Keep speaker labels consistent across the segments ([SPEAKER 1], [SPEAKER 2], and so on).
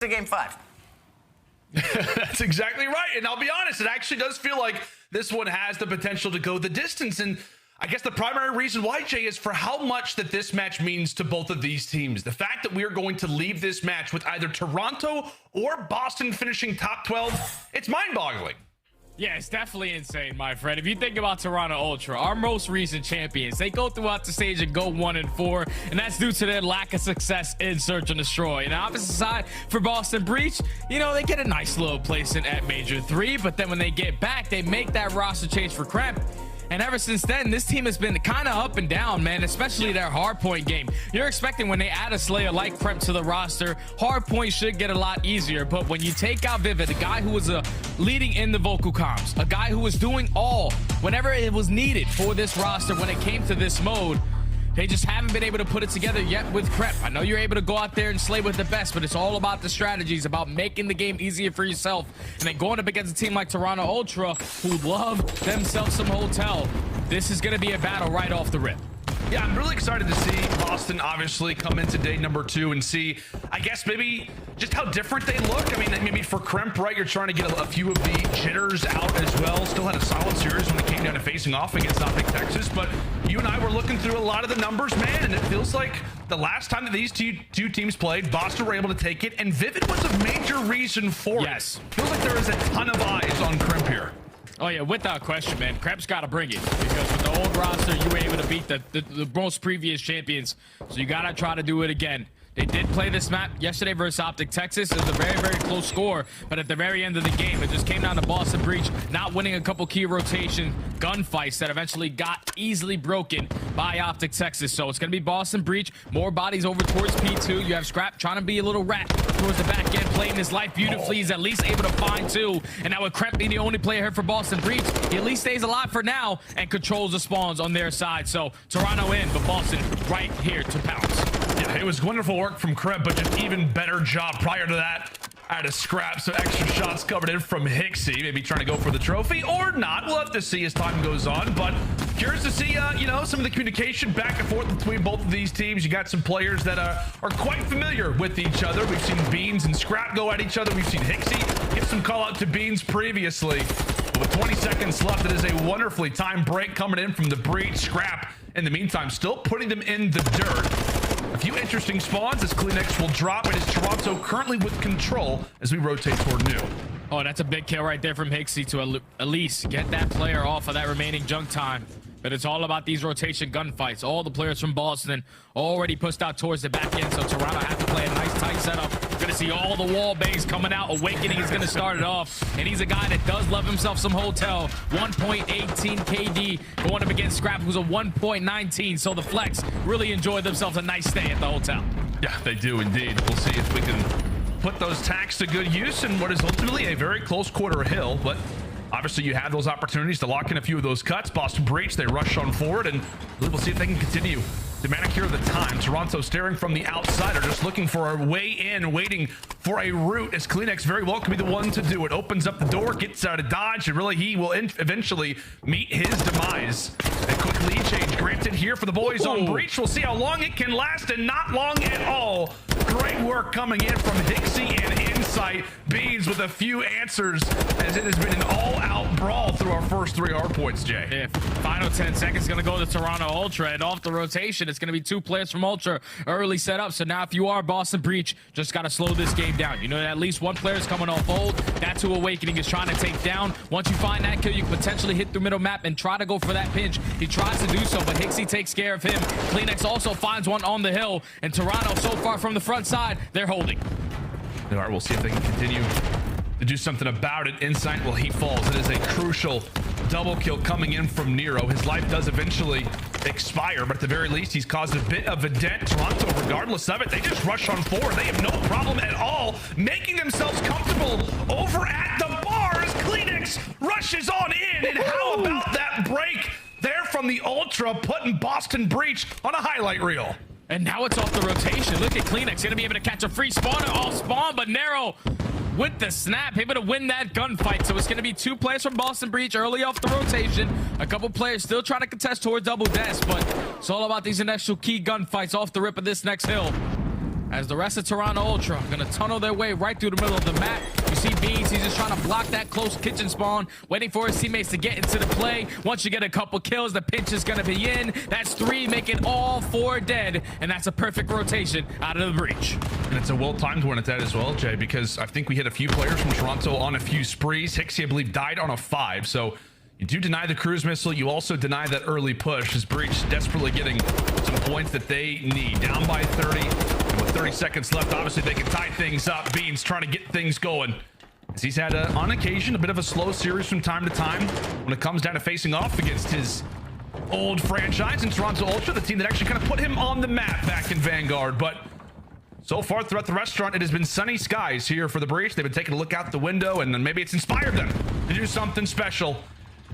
[SPEAKER 1] to game 5.
[SPEAKER 2] That's exactly right. And I'll be honest, it actually does feel like this one has the potential to go the distance. And I guess the primary reason why, Jay, is for how much that this match means to both of these teams. The fact that we are going to leave this match with either Toronto or Boston finishing top 12, it's mind-boggling.
[SPEAKER 3] Yeah, it's definitely insane, my friend. If you think about Toronto Ultra, our most recent champions, they go throughout the stage and go 1-4, and that's due to their lack of success in Search and Destroy. And the opposite side for Boston Breach, you know, they get a nice little placement at Major 3, but then when they get back, they make that roster change for Kremp. And ever since then, this team has been kind of up and down, man, especially their hardpoint game. You're expecting when they add a Slayer like Kremp to the roster, hardpoint should get a lot easier. But when you take out Vivid, a guy who was leading in the vocal comms, a guy who was doing all whenever it was needed for this roster when it came to this mode, they just haven't been able to put it together yet with Kremp. I know you're able to go out there and slay with the best, but it's all about the strategies, about making the game easier for yourself. And then going up against a team like Toronto Ultra, who love themselves some hotel, this is going to be a battle right off the rip.
[SPEAKER 2] Yeah, I'm really excited to see Boston obviously come into day number 2 and see, I guess, maybe just how different they look. I mean, maybe for Kremp, right, you're trying to get a few of the jitters out as well. Still had a solid series when it came down to facing off against OpTic Texas, but you and I were looking through a lot of the numbers, man, and it feels like the last time that these two teams played, Boston were able to take it, and Vivid was a major reason for it. Feels like there is a ton of eyes on Kremp here.
[SPEAKER 3] Oh yeah, without question, man. Kremp's got to bring it, because with the old roster, you were able to beat the most previous champions. So you got to try to do it again. They did play this map yesterday versus OpTic Texas. It was a very, very close score, but at the very end of the game, it just came down to Boston Breach not winning a couple key rotation gunfights that eventually got easily broken by OpTic Texas. So it's going to be Boston Breach, more bodies over towards P2. You have Scrapz trying to be a little rat towards the back end, playing his life beautifully. He's at least able to find 2. And now with Kremp being the only player here for Boston Breach, he at least stays alive for now and controls the spawns on their side. So Toronto in, but Boston right here to pounce.
[SPEAKER 2] Yeah, it was wonderful work from Kremp, but just even better job prior to that. I had a Scrapz, so extra shots covered in from Hicksy, maybe trying to go for the trophy or not. We'll have to see as time goes on, but curious to see, you know, some of the communication back and forth between both of these teams. You got some players that are quite familiar with each other. We've seen Beans and Scrap go at each other. We've seen Hicksy give some call out to Beans previously. But with 20 seconds left, it is a wonderfully timed break coming in from the Breach. Scrap, in the meantime, still putting them in the dirt. A few interesting spawns as Kleenex will drop. It is Toronto currently with control as we rotate toward new.
[SPEAKER 3] Oh, that's a big kill right there from Hicksy to at least get that player off of that remaining junk time. But it's all about these rotation gunfights. All the players from Boston already pushed out towards the back end, so Toronto have to play a nice tight setup. We're going to see all the wall bangs coming out. Awakening is going to start it off, and he's a guy that does love himself some hotel. 1.18 KD going up against Scrap, who's a 1.19, so the Flex really enjoyed themselves a nice stay at the hotel.
[SPEAKER 2] Yeah, they do indeed. We'll see if we can put those tacks to good use in what is ultimately a very close quarter hill, but obviously you have those opportunities to lock in a few of those cuts. Boston Breach, they rush on forward, and we'll see if they can continue to manicure the time. Toronto staring from the outsider, just looking for a way in, waiting for a route, as Kleenex very well could be the one to do it. Opens up the door, gets out of dodge, and really he will eventually meet his demise. A quick lead change granted here for the boys on Breach. We'll see how long it can last, and not long at all. Great work coming in from Hicksy and Insight. Beans with a few answers, as it has been an all-out brawl through our first 3 hard points, Jay.
[SPEAKER 3] Yeah, final 10 seconds going to go to Toronto Ultra, and off the rotation, it's going to be 2 players from Ultra early set up. So now if you are Boston Breach, just got to slow this game down. You know that at least one player is coming off hold. That's who Awakening is trying to take down. Once you find that kill, you can potentially hit through middle map and try to go for that pinch. He tries to do so, but Hicksy takes care of him. Kleenex also finds one on the hill, and Toronto so far from the front side, they're holding.
[SPEAKER 2] All right, we'll see if they can continue to do something about it. Insight, well, he falls. It is a crucial double kill coming in from Nero. His life does eventually expire, but at the very least, he's caused a bit of a dent. Toronto, regardless of it, they just rush on forward. They have no problem at all making themselves comfortable over at the bars. Kleenex rushes on in, and how about that break there from the Ultra, putting Boston Breach on a highlight reel.
[SPEAKER 3] And now it's off the rotation. Look at Kleenex, gonna be able to catch a free spawner off spawn, but Nero with the snap, able to win that gunfight. So it's gonna be 2 players from Boston Breach early off the rotation. A couple players still trying to contest towards double deaths, but it's all about these initial key gunfights off the rip of this next hill. as the rest of Toronto Ultra are gonna tunnel their way right through the middle of the map. You see Beans, he's just trying to block that close kitchen spawn, waiting for his teammates to get into the play. Once you get a couple kills, the pinch is gonna be in. That's 3, making all 4 dead, and that's a perfect rotation out of the breach.
[SPEAKER 2] And it's a well-timed one at that as well, Jay, because I think we hit a few players from Toronto on a few sprees. Hixie, I believe, died on a 5, so you do deny the cruise missile. You also deny that early push, as Breach desperately getting some points that they need. Down by 30, and with 30 seconds left, obviously they can tie things up. Beans trying to get things going, as he's had, on occasion, a bit of a slow series from time to time when it comes down to facing off against his old franchise in Toronto Ultra, the team that actually kind of put him on the map back in Vanguard. But so far throughout the restaurant, it has been sunny skies here for the Breach. They've been taking a look out the window, and then maybe it's inspired them to do something special.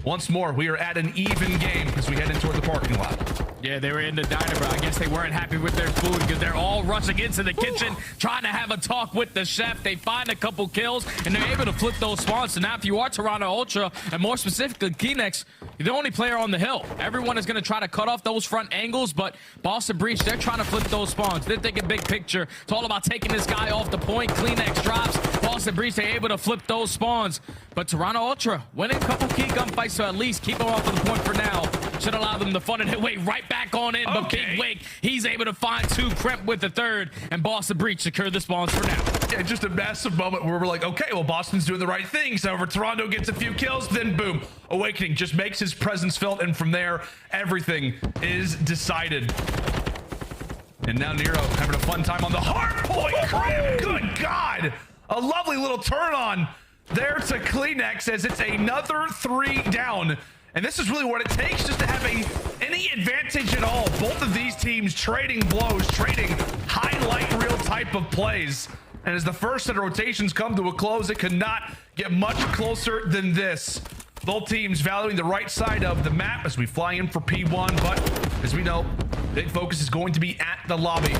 [SPEAKER 2] Once more, we are at an even game as we head in toward the parking lot.
[SPEAKER 3] Yeah, they were in the diner, but I guess they weren't happy with their food because they're all rushing into the kitchen, trying to have a talk with the chef. They find a couple kills, and they're able to flip those spawns. So now if you are Toronto Ultra, and more specifically Kinex, you're the only player on the hill. Everyone is going to try to cut off those front angles, but Boston Breach, they're trying to flip those spawns. They're thinking big picture. It's all about taking this guy off the point. Kleenex drops. Boston Breach, they're able to flip those spawns. But Toronto Ultra winning a couple key gunfights, so at least keep them off of the point for now. Should allow them to fun and hit Wake right back on in. But Big Wake, he's able to find 2, Kremp with the 3rd, and Boston Breach secure the spawns for now.
[SPEAKER 2] Yeah, just a massive moment where we're like, okay, well, Boston's doing the right things. However, Toronto gets a few kills, then boom, Owakening just makes his presence felt, and from there, everything is decided. And now Nero having a fun time on the hard point. Kremp, good God. A lovely little turn on there to Kleenex, as it's another 3 down. And this is really what it takes, just to have any advantage at all. Both of these teams trading blows, trading highlight reel type of plays. And as the first set of rotations come to a close, it could not get much closer than this. Both teams valuing the right side of the map as we fly in for P1, but as we know, big focus is going to be at the lobby.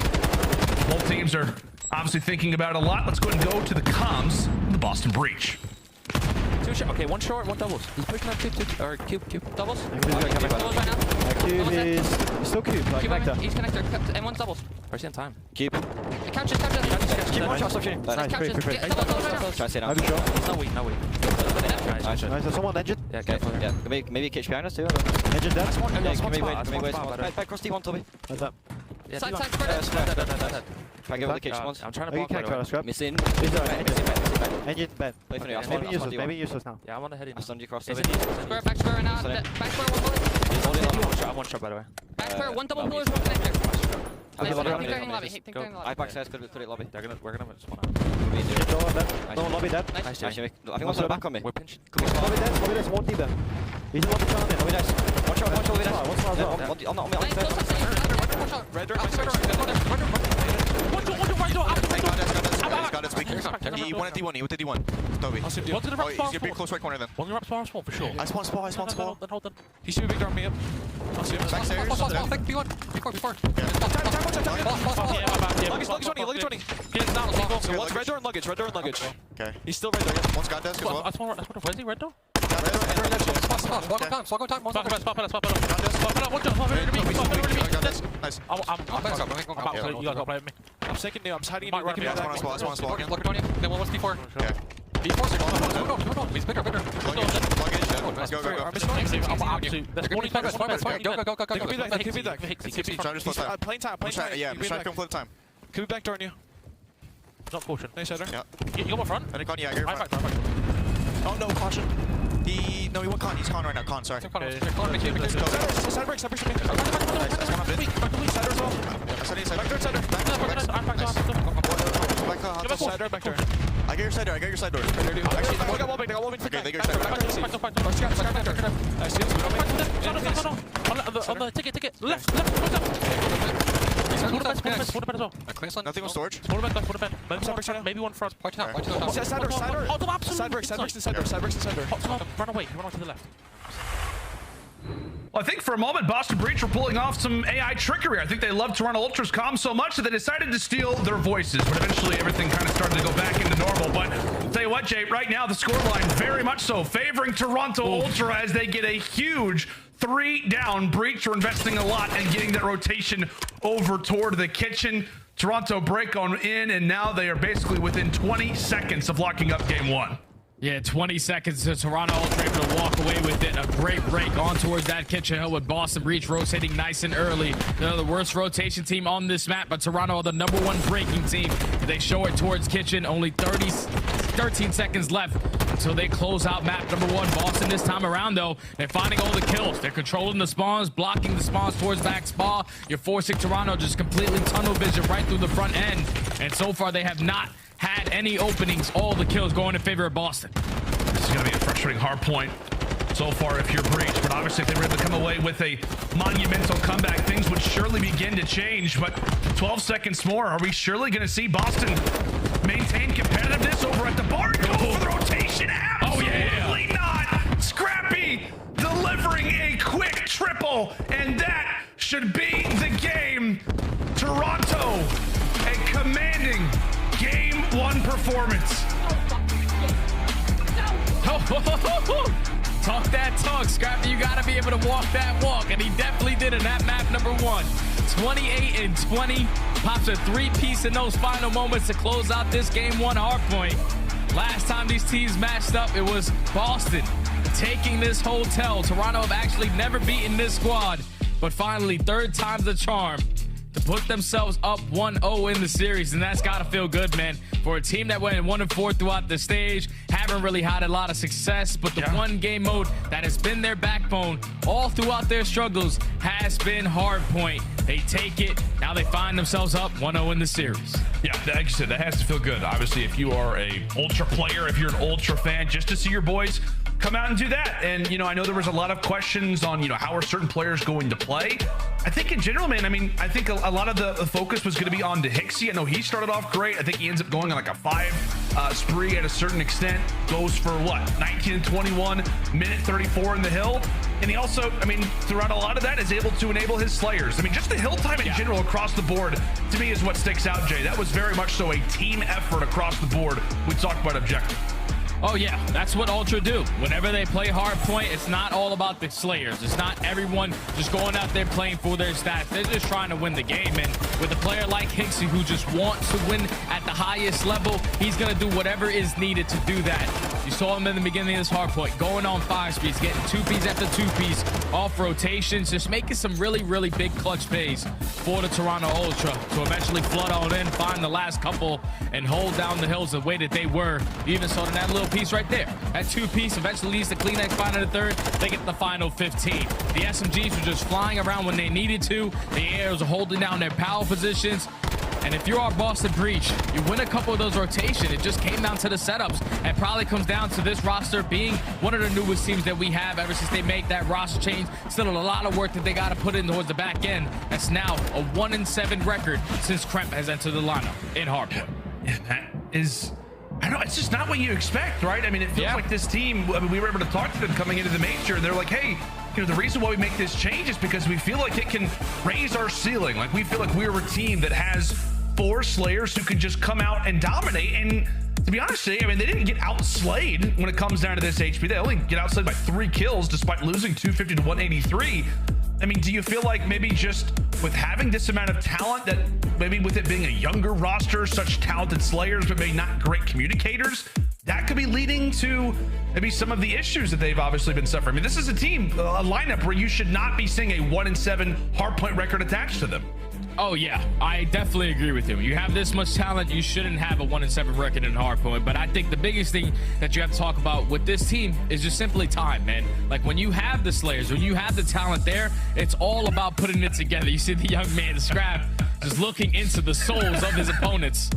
[SPEAKER 2] Both teams are obviously thinking about it a lot. Let's go ahead and go to the comms of the Boston Breach.
[SPEAKER 1] 2 short. Okay, 1 short, 1 doubles. He's pushing up cube doubles.
[SPEAKER 4] Doubles right now. Cube is still cube. Like connector.
[SPEAKER 1] He's connector. And 1 doubles. First in time. Cube.
[SPEAKER 4] Keep
[SPEAKER 1] Couches.
[SPEAKER 4] one shot, stop shooting. Nice,
[SPEAKER 1] Try to say now.
[SPEAKER 4] Have a shot.
[SPEAKER 1] It's not weak.
[SPEAKER 4] Nice, someone engine.
[SPEAKER 1] Yeah, careful. Yeah, maybe catch behind us too.
[SPEAKER 4] Engine dead.
[SPEAKER 1] Can we wait? Back cross T1, Toby.
[SPEAKER 4] What's up?
[SPEAKER 1] Side, dead. Try and get with the kitchen ones. I'm trying to block
[SPEAKER 4] it.
[SPEAKER 1] Scrapz. Missing.
[SPEAKER 4] Engine bad. Maybe useless now.
[SPEAKER 1] Yeah, I'm on the head in. I stunned you across.
[SPEAKER 5] Back square right now. Back square, 1 bullet.
[SPEAKER 1] He's holding on. I'm 1 shot by the way.
[SPEAKER 5] Back square, 1 double pillars, 1 connector.
[SPEAKER 1] I
[SPEAKER 5] Think they're in lobby.
[SPEAKER 1] back says could put it lobby. We're gonna spawn out.
[SPEAKER 4] No, lobby dead.
[SPEAKER 1] Nice. I think one's back on me. We're pinching.
[SPEAKER 4] Lobby dead, one deep there. He's the one to turn in.
[SPEAKER 1] Lobby dice. One shot, lobby dice.
[SPEAKER 4] What's that?
[SPEAKER 1] On me.
[SPEAKER 5] Nice, close up,
[SPEAKER 1] Red got it. He won at D1. He went to D1. Toby.
[SPEAKER 6] One to the right spawn.
[SPEAKER 1] He's gonna be close right corner then.
[SPEAKER 6] One to the right spawn for sure.
[SPEAKER 1] I spawn spawn.
[SPEAKER 6] Then hold on. He should be big on me up. I'll see him.
[SPEAKER 1] Backstairs.
[SPEAKER 5] before.
[SPEAKER 6] Luggage running. He's down.
[SPEAKER 1] So
[SPEAKER 6] One's red door and luggage.
[SPEAKER 1] Okay.
[SPEAKER 6] He's still red door.
[SPEAKER 1] One's got desk as well.
[SPEAKER 6] That's one. Where's he red door?
[SPEAKER 1] Nice.
[SPEAKER 6] I'm second new. I'm hiding in
[SPEAKER 1] That's one spawn.
[SPEAKER 5] Then what's D4?
[SPEAKER 1] Okay.
[SPEAKER 5] D4, he's bigger.
[SPEAKER 1] Luggage. Go.
[SPEAKER 6] Playing time.
[SPEAKER 1] Yeah, I'm trying to flip time.
[SPEAKER 6] Could be back door on you. Not caution. Nice header.
[SPEAKER 1] Yeah.
[SPEAKER 6] You got my front?
[SPEAKER 1] And con Jagger.
[SPEAKER 6] Oh no, caution.
[SPEAKER 1] No, he won't con. He's con right now. Con, sorry.
[SPEAKER 6] Side break.
[SPEAKER 1] Side as well.
[SPEAKER 6] Back door.
[SPEAKER 1] I get your side door.
[SPEAKER 6] Actually, I got wall back.
[SPEAKER 1] Okay, they get your side door.
[SPEAKER 6] On the ticket. Left.
[SPEAKER 1] Nothing on storage.
[SPEAKER 6] Maybe one front.
[SPEAKER 4] Side bricks and center.
[SPEAKER 6] Run away to the left.
[SPEAKER 2] Well, I think for a moment, Boston Breach were pulling off some AI trickery. I think they loved Toronto Ultra's comm so much that they decided to steal their voices, but eventually everything kind of started to go back into normal. But I'll tell you what, Jay, right now the scoreline very much so favoring Toronto Ultra as they get a huge 3 down. Breach are investing a lot and getting that rotation over toward the kitchen. Toronto break on in, and now they are basically within 20 seconds of locking up game one.
[SPEAKER 3] Yeah, 20 seconds to Toronto Ultra able to walk away with it. A great break on towards that kitchen hill with Boston Breach rotating nice and early. They're the worst rotation team on this map, but Toronto are the #1 breaking team. They show it towards kitchen. Only 13 seconds left until they close out map #1. Boston this time around, though, they're finding all the kills. They're controlling the spawns, blocking the spawns towards back spa. You're forcing Toronto just completely tunnel vision right through the front end. And so far, they have not had any openings. All the kills going in favor of Boston.
[SPEAKER 2] This is going to be a frustrating hard point so far if you're Breach, but obviously if they were able to come away with a monumental comeback, things would surely begin to change. But 12 seconds more, are we surely going to see Boston maintain competitiveness over at the bar? Go for the rotation. Absolutely not. Scrappy delivering a quick triple, and that should be the game. Toronto, a commanding game one performance.
[SPEAKER 3] Talk that talk, Scrappy. You gotta be able to walk that walk, and he definitely did in that map #1. 28 and 20, pops a 3-piece in those final moments to close out this game one hardpoint. Last time these teams matched up, it was Boston taking this hotel. Toronto have actually never beaten this squad, but finally, third time's the charm to put themselves up 1-0 in the series, and that's gotta feel good, man. For a team that went 1-4 throughout the stage, haven't really had a lot of success, but the one game mode that has been their backbone all throughout their struggles has been hardpoint. They take it, now they find themselves up 1-0 in the series.
[SPEAKER 2] Yeah, like you said, that has to feel good. Obviously, if you are a Ultra player, if you're an Ultra fan, just to see your boys come out and do that. And, you know, I know there was a lot of questions on, you know, how are certain players going to play? I think in general, man, I mean, I think a lot of the focus was going to be on Hixie. I know he started off great. I think he ends up going on like a 5 spree at a certain extent. Goes for what? 19 and 21, minute 34 in the hill. And he also, I mean, throughout a lot of that is able to enable his Slayers. I mean, just the hill time in general across the board, to me, is what sticks out, Jay. That was very much so a team effort across the board. We talked about objective.
[SPEAKER 3] Oh yeah, that's what Ultra do. Whenever they play hardpoint, it's not all about the Slayers. It's not everyone just going out there playing for their stats. They're just trying to win the game. And with a player like Hixie who just wants to win at the highest level, he's going to do whatever is needed to do that. You saw him in the beginning of this hardpoint, going on 5 speeds, getting 2-piece after 2-piece, off rotations, just making some really, really big clutch plays for the Toronto Ultra to eventually flood on in, find the last couple, and hold down the hills the way that they were. You even saw that little piece right there. That 2-piece eventually leads to Kleenex final to third. They get the final 15. The SMGs were just flying around when they needed to. The ARs are holding down their power positions. And if you're our Boston Breach, you win a couple of those rotations. It just came down to the setups. It probably comes down to this roster being one of the newest teams that we have ever since they made that roster change. Still a lot of work that they got to put in towards the back end. That's now a 1-7 record since Kremp has entered the lineup in hardpoint.
[SPEAKER 2] Yeah, that is, I don't know, it's just not what you expect, right? I mean, it feels like this team, I mean, we were able to talk to them coming into the major, and they're like, hey, you know, the reason why we make this change is because we feel like it can raise our ceiling. Like, we feel like we're a team that has 4 Slayers who can just come out and dominate. And to be honest with you, I mean, they didn't get outslayed when it comes down to this HP. They only get outslayed by 3 kills despite losing 250 to 183. I mean, do you feel like maybe just with having this amount of talent, that maybe with it being a younger roster, such talented Slayers, but maybe not great communicators, that could be leading to maybe some of the issues that they've obviously been suffering? I mean, this is a team, a lineup where you should not be seeing a 1-7 hardpoint record attached to them.
[SPEAKER 3] Oh yeah, I definitely agree with him. You have this much talent, you shouldn't have a 1-7 record in hardpoint. But I think the biggest thing that you have to talk about with this team is just simply time, man. Like, when you have the Slayers, when you have the talent there, it's all about putting it together. You see the young man Scrapz just looking into the souls of his opponents.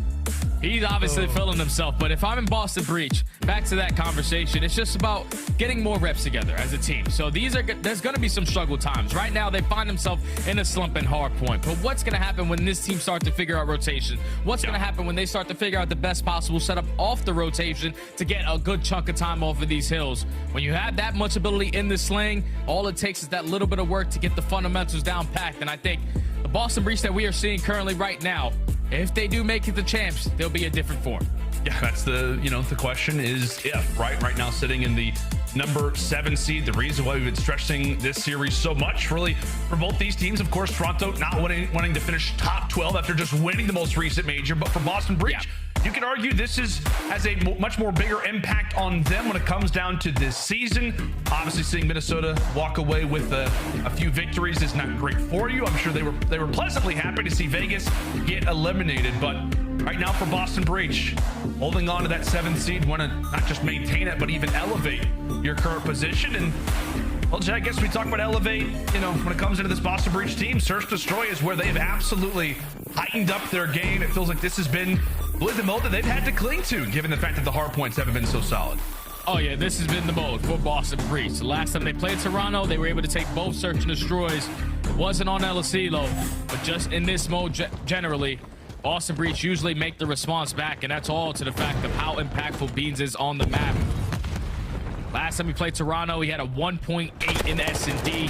[SPEAKER 3] He's obviously feeling himself, but if I'm in Boston Breach, back to that conversation, it's just about getting more reps together as a team. So there's going to be some struggle times. Right now, they find themselves in a slump in hardpoint. But what's going to happen when this team starts to figure out rotation? What's going to happen when they start to figure out the best possible setup off the rotation to get a good chunk of time off of these hills? When you have that much ability in the sling, all it takes is that little bit of work to get the fundamentals down packed. And I think the Boston Breach that we are seeing currently right now, if they do make it the champs, they'll be a different form.
[SPEAKER 2] Yeah, that's the, you know, the question is if, right? Right now, sitting in the number 7 seed. The reason why we've been stressing this series so much, really, for both these teams, of course, Toronto not wanting to finish top 12 after just winning the most recent major, but for Boston Breach, you can argue this has a much more bigger impact on them when it comes down to this season. Obviously, seeing Minnesota walk away with a few victories is not great for you. I'm sure they were pleasantly happy to see Vegas get eliminated, but right now for Boston Breach, holding on to that 7th seed, want to not just maintain it, but even elevate your current position. And well, Jay, I guess we talk about elevate, you know, when it comes into this Boston Breach team, Search Destroy is where they have absolutely heightened up their game. It feels like this has been really the mode that they've had to cling to, given the fact that the hard points haven't been so solid.
[SPEAKER 3] Oh yeah, this has been the mode for Boston Breach. The last time they played Toronto, they were able to take both Search and Destroys. It wasn't on Elisilo, but just in this mode generally, Boston Breach usually make the response back, and that's all to the fact of how impactful Beans is on the map. Last time we played Toronto, he had a 1.8 in S&D.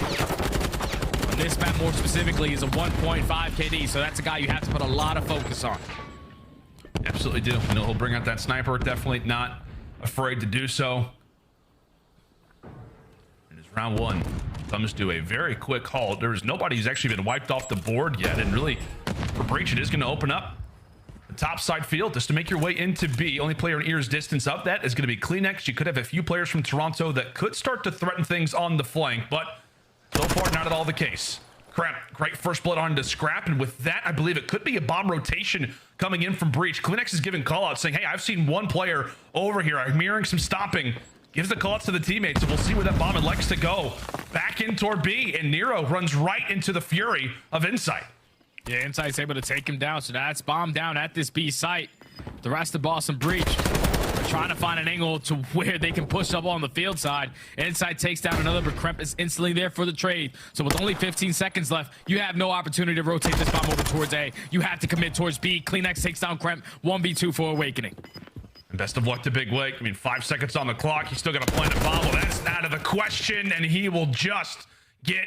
[SPEAKER 3] On this map more specifically, is a 1.5 KD, so that's a guy you have to put a lot of focus on.
[SPEAKER 2] Absolutely do. You know, he'll bring out that sniper. Definitely not afraid to do so. And it's round 1 comes to a very quick halt. There's nobody who's actually been wiped off the board yet, and really for Breach it is going to open up the top side field just to make your way into B. Only player in ear's distance of that is going to be Kleenex. You could have a few players from Toronto that could start to threaten things on the flank, but so far not at all the case. Kremp, great first blood onto Scrap, and with that I believe it could be a bomb rotation coming in from Breach. Kleenex is giving call out saying, hey, I've seen one player over here. I'm hearing some stopping. Gives the call outs to the teammates, and we'll see where that bomb likes to go. Back in toward B, and Nero runs right into the fury of Insight.
[SPEAKER 3] Yeah, Insight's able to take him down, so that's bomb down at this B site. The rest of Boston Breach are trying to find an angle to where they can push up on the field side. Insight takes down another, but Kremp is instantly there for the trade. So with only 15 seconds left, you have no opportunity to rotate this bomb over towards A. You have to commit towards B. Kleenex takes down Kremp. 1v2 for Awakening.
[SPEAKER 2] And best of luck to Big Wake. I mean, 5 seconds on the clock. He's still got to plant a bomb. Well, that's out of the question, and he will just get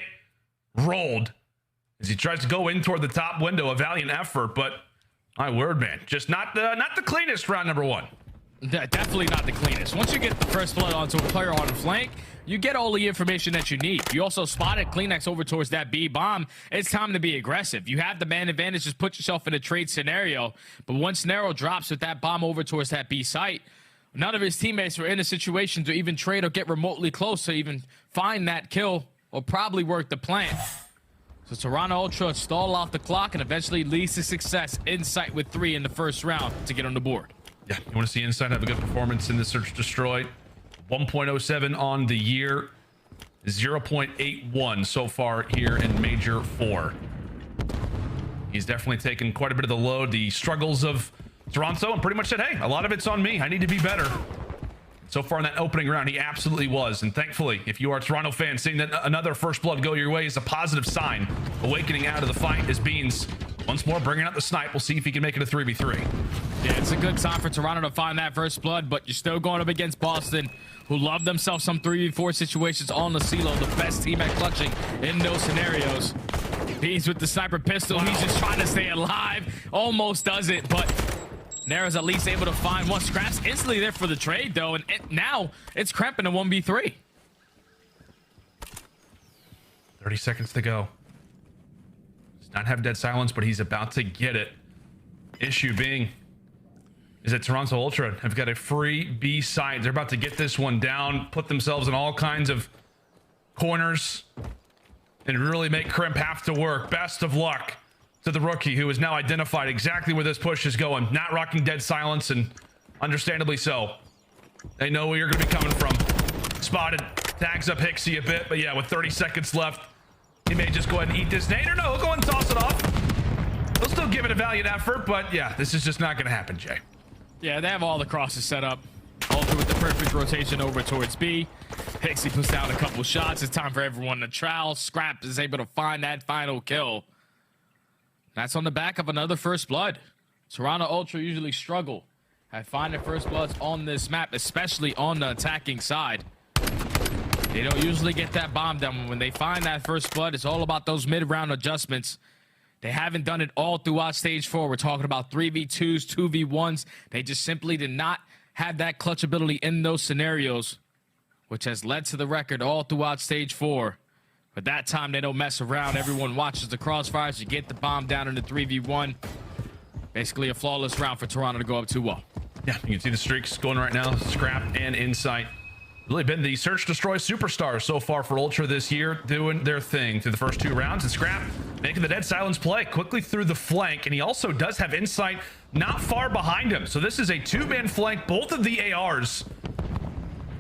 [SPEAKER 2] rolled as he tries to go in toward the top window. A valiant effort, but my word, man, just not the cleanest round number 1.
[SPEAKER 3] Definitely not the cleanest. Once you get the first blood onto a player on the flank, you get all the information that you need. You also spotted Kleenex over towards that B bomb. It's time to be aggressive. You have the man advantage. Just put yourself in a trade scenario. But once Nero drops with that bomb over towards that B site, none of his teammates were in a situation to even trade or get remotely close to even find that kill or probably work the plan. So Toronto Ultra stall off the clock and eventually leads to success. Insight with 3 in the first round to get on the board.
[SPEAKER 2] Yeah, you want to see Insight have a good performance in the Search Destroy. 1.07 on the year, 0.81 so far here in Major 4. He's definitely taken quite a bit of the load, the struggles of Toronto, and pretty much said, hey, a lot of it's on me. I need to be better. So far in that opening round, he absolutely was. And thankfully, if you are a Toronto fan, seeing that another first blood go your way is a positive sign. Awakening out of the fight as Beans once more bringing out the snipe. We'll see if he can make it a 3v3.
[SPEAKER 3] Yeah, it's a good time for Toronto to find that first blood, but you're still going up against Boston, who love themselves some 3v4 situations on the CeeLo, the best team at clutching in those scenarios. Beans with the sniper pistol. Wow. He's just trying to stay alive. Almost does it, but Nero's at least able to find one. Scrapz instantly there for the trade, though, and now it's Kremp in a 1v3.
[SPEAKER 2] 30 seconds to go. Does not have dead silence, but he's about to get it. Issue being is that Toronto Ultra have got a free B side. They're about to get this one down, put themselves in all kinds of corners, and really make Kremp have to work. Best of luck to the rookie, who has now identified exactly where this push is going. Not rocking dead silence, and understandably so. They know where you're going to be coming from. Spotted, tags up Hixie a bit, but yeah, with 30 seconds left, he may just go ahead and eat this nade, or no, he'll go ahead and toss it off. He'll still give it a valiant effort, but yeah, this is just not going to happen, Jay.
[SPEAKER 3] Yeah, they have all the crosses set up. Ultra with the perfect rotation over towards B. Hixie puts down a couple shots. It's time for everyone to trowel. Scrapz is able to find that final kill. That's on the back of another first blood. Toronto Ultra usually struggle at finding first bloods on this map, especially on the attacking side. They don't usually get that bomb down. When they find that first blood, it's all about those mid-round adjustments. They haven't done it all throughout stage 4. We're talking about 3v2s, 2v1s. They just simply did not have that clutch ability in those scenarios which has led to the record all throughout stage 4. But that time they don't mess around. Everyone watches the crossfires. You get the bomb down in the 3v1. Basically a flawless round for Toronto to go up 2-0.
[SPEAKER 2] Yeah, you can see the streaks going right now. Scrap and Insight. Really been the search destroy superstars so far for Ultra this year, doing their thing through the first 2 rounds. And Scrap making the dead silence play quickly through the flank, and he also does have Insight not far behind him. So this is a 2-man flank, both of the ARs,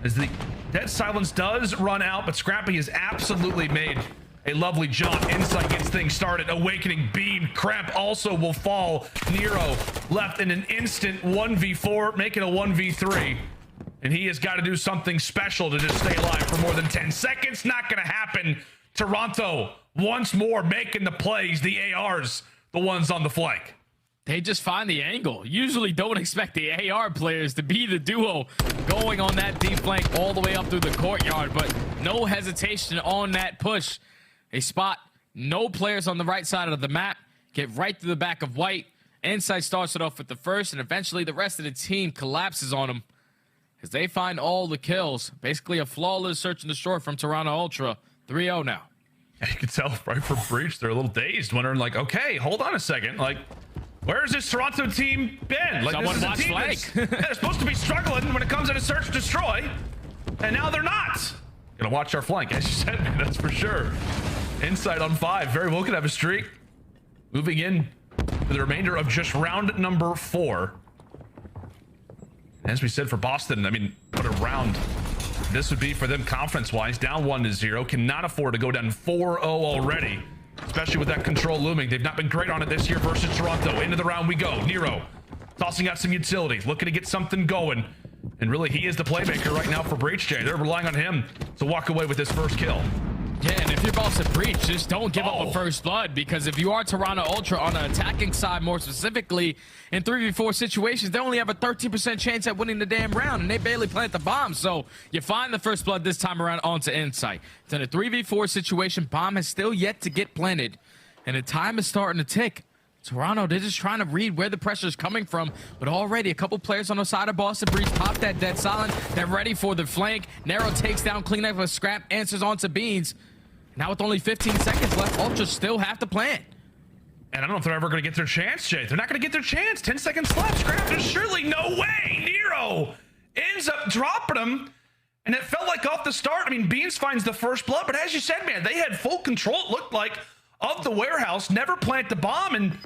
[SPEAKER 2] as the dead silence does run out, but Scrappy has absolutely made a lovely jump. Insight gets things started. Awakening beam. Kremp also will fall. Nero left in an instant 1v4, making a 1v3. And he has got to do something special to just stay alive for more than 10 seconds. Not going to happen. Toronto once more making the plays. The ARs, the ones on the flank.
[SPEAKER 3] They just find the angle. Usually don't expect the AR players to be the duo going on that deep flank all the way up through the courtyard, but no hesitation on that push. They spot no players on the right side of the map, get right through the back of White. Insight starts it off with the first, and eventually the rest of the team collapses on them as they find all the kills. Basically a flawless search and destroy from Toronto Ultra. 3-0 now.
[SPEAKER 2] Yeah, you can tell right from Breach, they're a little dazed, wondering like, okay, hold on a second. Like, where's this Toronto team been? Like,
[SPEAKER 3] someone
[SPEAKER 2] this is a
[SPEAKER 3] watch
[SPEAKER 2] team
[SPEAKER 3] flank.
[SPEAKER 2] they're supposed to be struggling when it comes to search and destroy, and now they're not. Gonna watch our flank, as you said, man, that's for sure. Insight on 5, very well could have a streak. Moving in for the remainder of just round number 4. As we said for Boston, I mean, what a round this would be for them confidence-wise. Down 1-0, cannot afford to go down 4-0 already, especially with that control looming. They've not been great on it this year versus Toronto. Into the round we go. Nero tossing out some utility, looking to get something going. And really, he is the playmaker right now for Breach J. They're relying on him to walk away with this first kill.
[SPEAKER 3] Yeah, and if you're about to breach, just don't give up a first blood, because if you are Toronto Ultra on the attacking side, more specifically in 3v4 situations, they only have a 13% chance at winning the damn round, and they barely plant the bomb. So you find the first blood this time around onto Insight. It's in a 3v4 situation. Bomb has still yet to get planted, and the time is starting to tick. Toronto, they're just trying to read where the pressure is coming from, but already a couple players on the side of Boston Breach pop that dead silent. They're ready for the flank. Nero takes down clean up with Scrap, answers onto Beans. Now with only 15 seconds left, Ultra still have to plant.
[SPEAKER 2] And I don't know if they're ever going to get their chance, Jay. They're not going to get their chance. 10 seconds left. Scrap, there's surely no way. Nero ends up dropping him. And it felt like off the start, I mean, Beans finds the first blood. But as you said, man, they had full control, it looked like, of the warehouse. Never plant the bomb. And,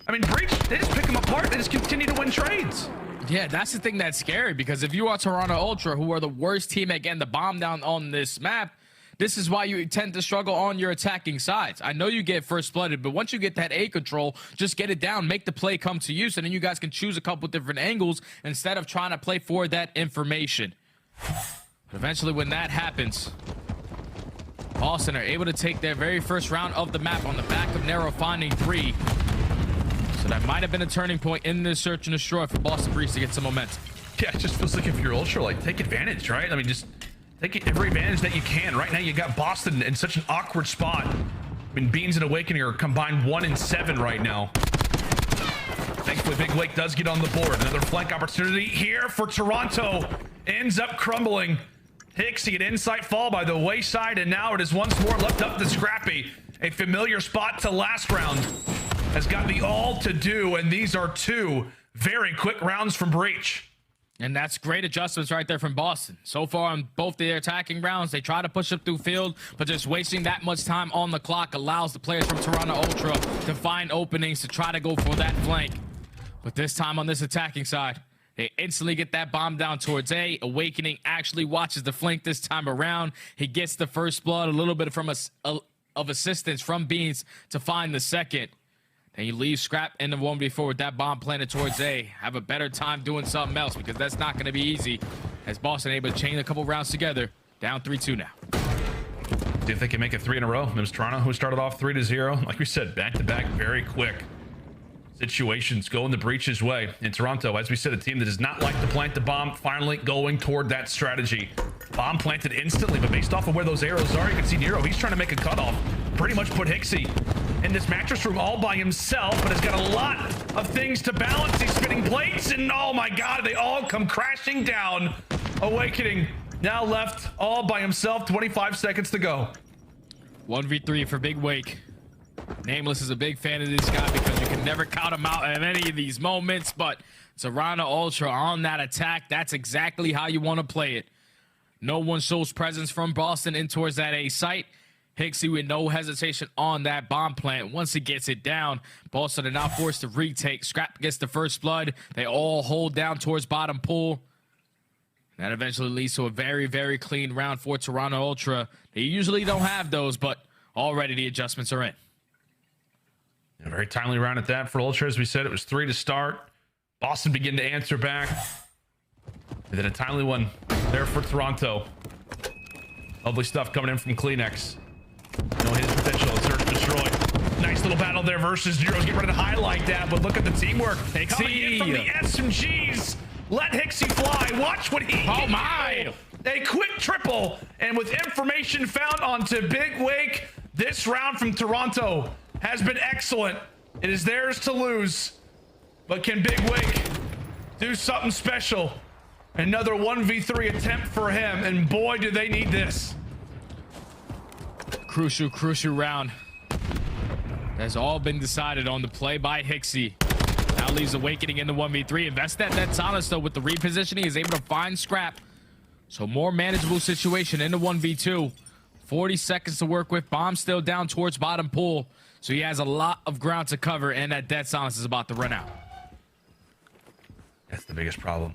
[SPEAKER 2] I mean, Breach, they just pick them apart. They just continue to win trades.
[SPEAKER 3] Yeah, that's the thing that's scary, because if you are Toronto Ultra, who are the worst team at getting the bomb down on this map, this is why you tend to struggle on your attacking sides. I know you get first blooded, but once you get that A control, just get it down, make the play come to you, so then you guys can choose a couple different angles instead of trying to play for that information. But eventually when that happens, Boston are able to take their very first round of the map on the back of Nero finding 3. So that might have been a turning point in this search and destroy for Boston Breach to get some momentum.
[SPEAKER 2] Yeah, it just feels like if you're Ultra, like, take advantage, right? I mean, just take every advantage that you can. Right now, you got Boston in such an awkward spot. I mean, Beans and Awakening are combined 1-7 right now. Thankfully, Big Wake does get on the board. Another flank opportunity here for Toronto. Ends up crumbling. Hixie and Insight fall by the wayside, and now it is once more left up to Scrappy. A familiar spot to last round. Has got the all to do, and these are 2 very quick rounds from Breach.
[SPEAKER 3] And that's great adjustments right there from Boston. So far on both their attacking rounds, they try to push up through field, but just wasting that much time on the clock allows the players from Toronto Ultra to find openings to try to go for that flank. But this time on this attacking side, they instantly get that bomb down towards A. Awakening actually watches the flank this time around. He gets the first blood, a little bit from of assistance from Beans to find the second. And you leave Scrap in the 1v4 with that bomb planted towards A. Have a better time doing something else, because that's not going to be easy. As Boston able to chain a couple rounds together. Down 3-2 now.
[SPEAKER 2] See if they can make it 3 in a row. It was Toronto who started off 3-0. Like we said, back-to-back, very quick situations going the Breach's way. In Toronto, as we said, a team that does not like to plant the bomb, finally going toward that strategy. Bomb planted instantly, but based off of where those arrows are, you can see Nero, he's trying to make a cutoff. Pretty much put Hixie in this mattress room all by himself, but has got a lot of things to balance. He's spinning plates, and oh my god, they all come crashing down. Awakening now left all by himself. 25 seconds to go.
[SPEAKER 3] 1v3 for Big Wake. Nameless is a big fan of this guy because you can never count him out at any of these moments, but Toronto Ultra on that attack. That's exactly how you want to play it. No one shows presence from Boston in towards that A site. HyDra with no hesitation on that bomb plant. Once he gets it down, Boston are now forced to retake. Scrapz gets the first blood. They all hold down towards bottom pool. That eventually leads to a very, very clean round for Toronto Ultra. They usually don't have those, but already the adjustments are in.
[SPEAKER 2] A very timely round at that for Ultra. As we said, it was 3 to start. Boston began to answer back. And then a timely one there for Toronto. Lovely stuff coming in from Kleenex. No his potential. Search destroyed. Nice little battle there versus Nero's. Get ready to highlight that, but look at the teamwork. Coming in from the SMGs. Let HyDra fly. Watch what he
[SPEAKER 3] Oh my!
[SPEAKER 2] A quick triple. And with information found onto Big Wake, this round from Toronto has been excellent. It is theirs to lose. But can Big Wake do something special? Another 1v3 attempt for him, and boy, do they need this.
[SPEAKER 3] Crucial round. Has all been decided on the play by HyDra. Now leaves Awakening in the 1v3. Invest that Thomas, though, with the repositioning, is able to find Scrapz. So more manageable situation in the 1v2. 40 seconds to work with. Bomb still down towards bottom pool. So he has a lot of ground to cover, and that Dead Silence is about to run out.
[SPEAKER 2] That's the biggest problem.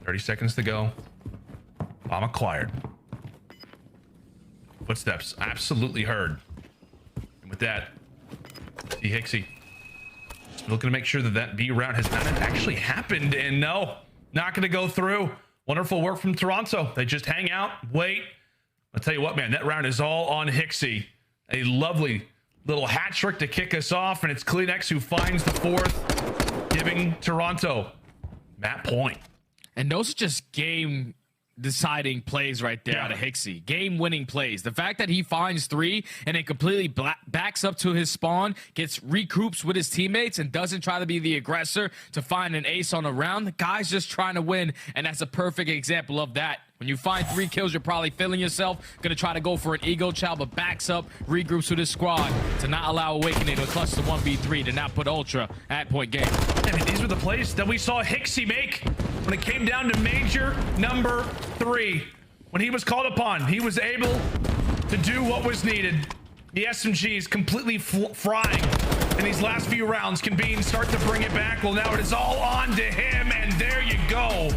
[SPEAKER 2] 30 seconds to go. Bomb acquired. Footsteps absolutely heard. And with that, see HyDra looking to make sure that that B round has not actually happened. And no, not going to go through. Wonderful work from Toronto. They just hang out, wait. I'll tell you what, man, that round is all on HyDra. A lovely little hat trick to kick us off. And it's Kleenex who finds the fourth, giving Toronto that point.
[SPEAKER 3] And those are just game deciding plays right there out of HyDra. Game winning plays. The fact that he finds 3 and then completely backs up to his spawn, gets recoups with his teammates, and doesn't try to be the aggressor to find an ace on a round. The guy's just trying to win, and that's a perfect example of that. When you find 3 kills, you're probably feeling yourself. Gonna try to go for an ego chow, but backs up, regroups with his squad to not allow Awakening to clutch the 1v3, to not put Ultra at point game.
[SPEAKER 2] I mean, these were the plays that we saw HyDra make when it came down to major number 3. When he was called upon, he was able to do what was needed. The SMG is completely frying in these last few rounds. Can Bean start to bring it back? Well, now it is all on to him, and there you go.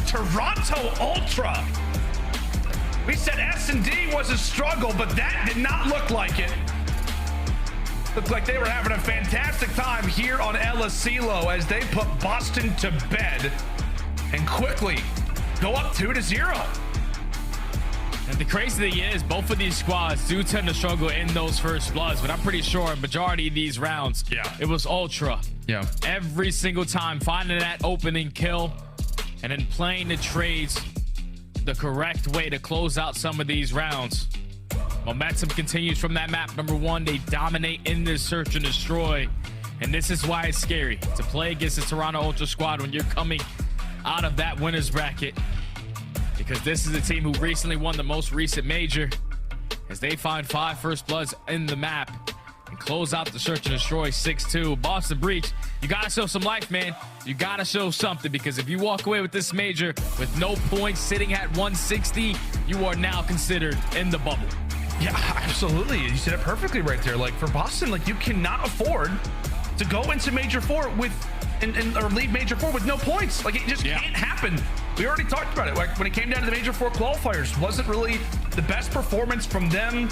[SPEAKER 2] Toronto Ultra. We said S&D was a struggle, but that did not look like it. Looked like they were having a fantastic time here on El Asilo as they put Boston to bed and quickly go up 2-0.
[SPEAKER 3] And the crazy thing is, both of these squads do tend to struggle in those first bloods, but I'm pretty sure in majority of these rounds, it was Ultra. Every single time finding that opening kill and then playing the trades the correct way to close out some of these rounds. Momentum continues from that map. Number 1, they dominate in this search and destroy. And this is why it's scary to play against the Toronto Ultra squad when you're coming out of that winner's bracket. Because this is a team who recently won the most recent major, as they find 5 first bloods in the map and close out the search and destroy 6-2. Boston Breach, you gotta show some life, man. You gotta show something, because if you walk away with this major with no points, sitting at 160, you are now considered in the bubble.
[SPEAKER 2] Yeah, absolutely. You said it perfectly right there. Like, for Boston, like, you cannot afford to go into major 4 with or leave major 4 with no points. Like, it just can't happen. We already talked about it. Like, when it came down to the major 4 qualifiers, wasn't really the best performance from them.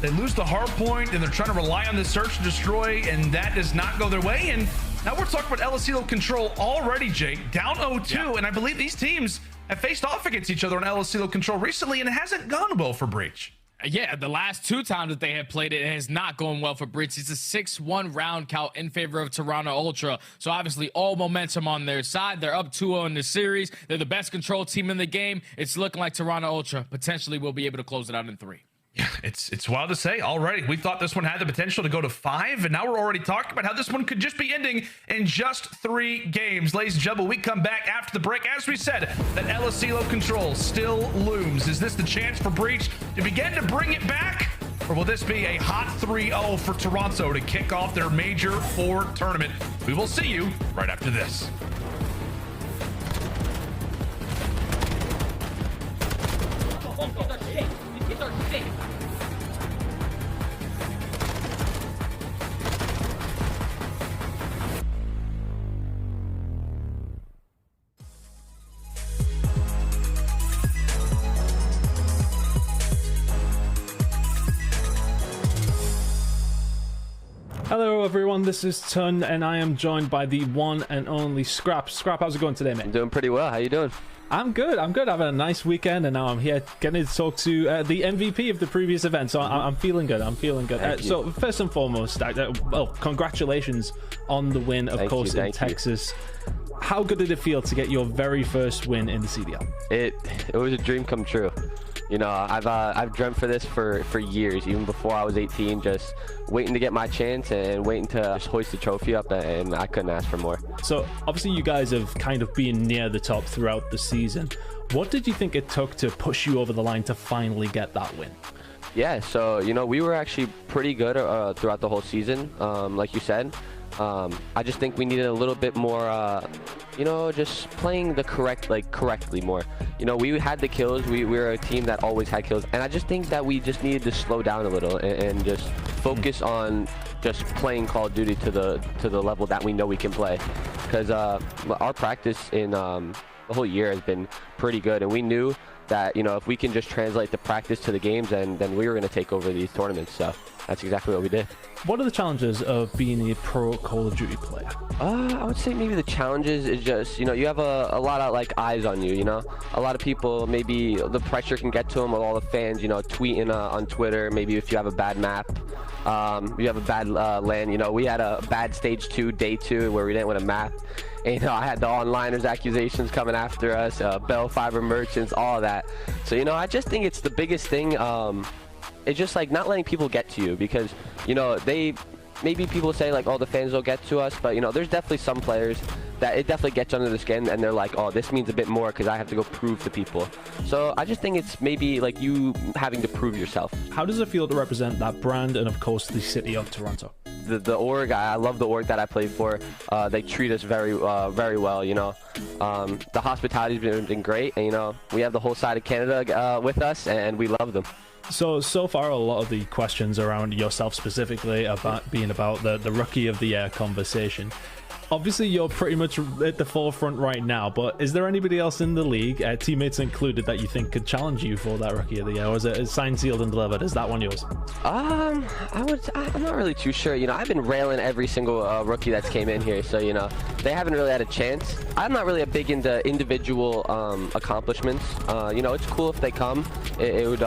[SPEAKER 2] They lose the hard point, and they're trying to rely on the search and destroy, and that does not go their way. And now we're talking about El Asilo Control already, Jake, down 0-2, and I believe these teams have faced off against each other on El Asilo Control recently, and it hasn't gone well for Breach.
[SPEAKER 3] Yeah, the last 2 times that they have played it, it has not gone well for Breach. It's a 6-1 round count in favor of Toronto Ultra. So obviously all momentum on their side. They're up 2-0 in the series. They're the best control team in the game. It's looking like Toronto Ultra potentially will be able to close it out in 3.
[SPEAKER 2] Yeah, it's wild to say. Already, we thought this one had the potential to go to 5, and now we're already talking about how this one could just be ending in just 3 games. Ladies and gentlemen, we come back after the break. As we said, that LSCLO control still looms. Is this the chance for Breach to begin to bring it back? Or will this be a hot 3-0 for Toronto to kick off their Major 4 tournament? We will see you right after this.
[SPEAKER 7] Hello everyone, this is Tun, and I am joined by the one and only Scrapz. Scrapz, how's it going today, mate?
[SPEAKER 8] I'm doing pretty well. How you doing?
[SPEAKER 7] I'm good. Having a nice weekend, and now I'm here getting to talk to the MVP of the previous event, so I'm feeling good. So first and foremost, well, congratulations on the win, of course, in Texas. How good did it feel to get your very first win in the CDL? It
[SPEAKER 8] was a dream come true. You know, I've dreamt for this for years, even before I was 18, just waiting to get my chance and waiting to just hoist the trophy up, and I couldn't ask for more.
[SPEAKER 7] So obviously you guys have kind of been near the top throughout the season. What did you think it took to push you over the line to finally get that win?
[SPEAKER 8] Yeah, so, you know, we were actually pretty good throughout the whole season, like you said. I just think we needed a little bit more, you know, just playing correctly more. You know, we had the kills. We were a team that always had kills, and I just think that we just needed to slow down a little and just focus on just playing Call of Duty to the level that we know we can play. Because our practice in the whole year has been pretty good, and we knew that, you know, if we can just translate the practice to the games, then we were going to take over these tournaments. So that's exactly what we did. What are the challenges of being a pro Call of Duty player? I would say maybe the challenges is just, you know, you have a lot of like eyes on you, you know. A lot of people, maybe the pressure can get to them with all the fans, you know, tweeting on Twitter. Maybe if you have a bad map, you have a bad LAN. You know, we had a bad stage 2, day 2, where we didn't win a map. And, you know, I had the onliners accusations coming after us, Bell Fiber merchants, all of that. So, you know, I just think it's the biggest thing. It's just like not letting people get to you, because, you know, maybe people say like, oh, the fans will get to us, but, you know, there's definitely some players that it definitely gets under the skin, and they're like, oh, this means a bit more because I have to go prove to people. So I just think it's maybe like you having to prove yourself. How does it feel to represent that brand and, of course, the city of Toronto? The org, I love the org that I played for. They treat us very well, you know. The hospitality's been great, and, you know, we have the whole side of Canada with us, and we love them. So far, a lot of the questions around yourself specifically about being about the Rookie of the Year conversation. Obviously, you're pretty much at the forefront right now, but is there anybody else in the league, teammates included, that you think could challenge you for that Rookie of the Year? Or is it signed, sealed, and delivered? Is that one yours? I'm not really too sure. You know, I've been railing every single rookie that's came in here, so, you know, they haven't really had a chance. I'm not really big into individual accomplishments. You know, it's cool if they come. It would,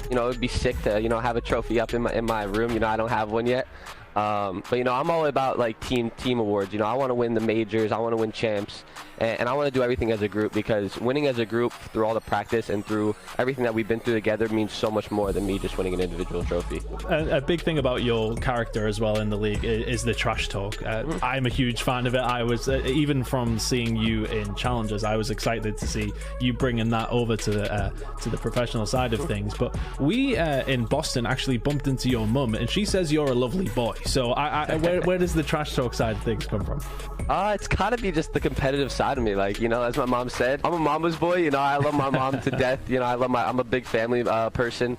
[SPEAKER 8] you know, it would be sick to, you know, have a trophy up in my room. You know, I don't have one yet. But, you know, I'm all about like team awards. You know, I want to win the majors, I want to win champs, and I want to do everything as a group, because winning as a group through all the practice and through everything that we've been through together means so much more than me just winning an individual trophy. A big thing about your character as well in the league is the trash talk. I'm a huge fan of it. I was even from seeing you in challenges, I was excited to see you bringing that over to the professional side of things. But we in Boston actually bumped into your mum, and she says you're a lovely boy. So where does the trash talk side of things come from? It's gotta be just the competitive side of me. Like, you know, as my mom said, I'm a mama's boy. You know, I love my mom to death. You know, I'm a big family person.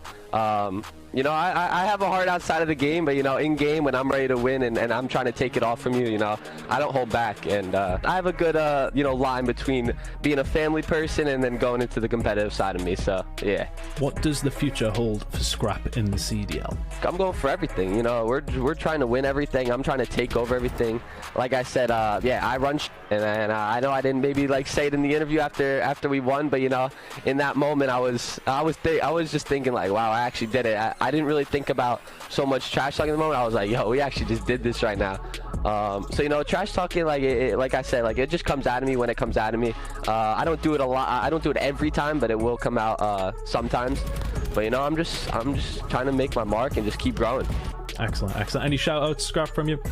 [SPEAKER 8] You know, I have a heart outside of the game, but, you know, in game, when I'm ready to win and I'm trying to take it off from you, you know, I don't hold back. And I have a good, you know, line between being a family person and then going into the competitive side of me. So, yeah. What does the future hold for Scrap in the CDL? I'm going for everything. You know, we're trying to win everything. I'm trying to take over everything. Like I said, yeah, I run and I know I didn't maybe like say it in the interview after we won, but, you know, in that moment I was just thinking like, wow, I actually did it. I didn't really think about so much trash talking in the moment. I was like, yo, we actually just did this right now. So, you know, trash talking, like like I said, like it just comes out of me when it comes out of me. I don't do it a lot. I don't do it every time, but it will come out sometimes. But you know, I'm just trying to make my mark and just keep growing.
[SPEAKER 7] Excellent, excellent. Any shout outs, Scrap, from you?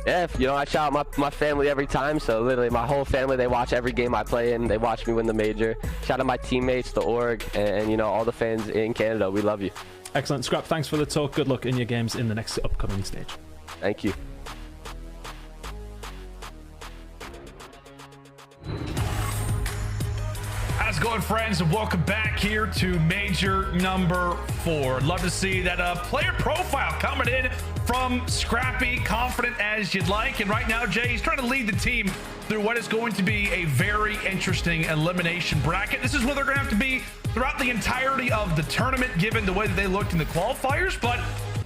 [SPEAKER 8] Yeah, you know, I shout out my family every time. So literally my whole family, they watch every game I play in. They watch me win the major. Shout out my teammates, the org, and you know, all the fans in Canada. We love you.
[SPEAKER 7] Excellent. Scrap, thanks for the talk. Good luck in your games in the next upcoming stage.
[SPEAKER 8] Thank you.
[SPEAKER 2] How's it going, friends? And welcome back here to Major number 4. Love to see that player profile coming in from Scrappy, confident as you'd like. And right now, Jay, he's trying to lead the team through what is going to be a very interesting elimination bracket. This is where they're going to have to be throughout the entirety of the tournament, given the way that they looked in the qualifiers. But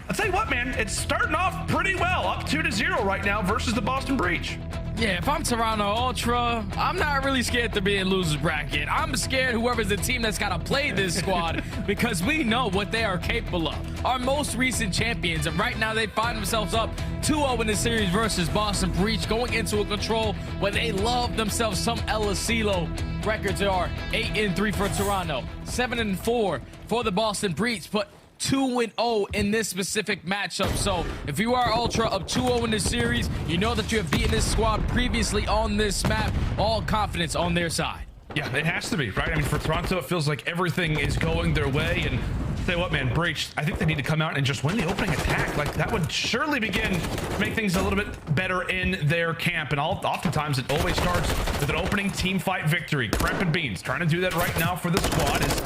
[SPEAKER 2] I'll tell you what, man, it's starting off pretty well, up 2-0 right now versus the Boston Breach.
[SPEAKER 3] Yeah, if I'm Toronto Ultra, I'm not really scared to be in loser's bracket. I'm scared whoever's the team that's got to play this squad because we know what they are capable of. Our most recent champions, and right now they find themselves up 2-0 in the series versus Boston Breach, going into a control where they love themselves some Elisilo. Records are 8-3 for Toronto, 7-4 for the Boston Breach, but 2-0 in this specific matchup. So if you are Ultra up 2-0 in this series, you know that you have beaten this squad previously on this map. All confidence on their side.
[SPEAKER 2] Yeah, it has to be, right? I mean, for Toronto, it feels like everything is going their way. And say what, man, Breach, I think they need to come out and just win the opening attack. Like, that would surely begin to make things a little bit better in their camp. And oftentimes it always starts with an opening team fight victory. Kremp and Beans trying to do that right now for the squad. Is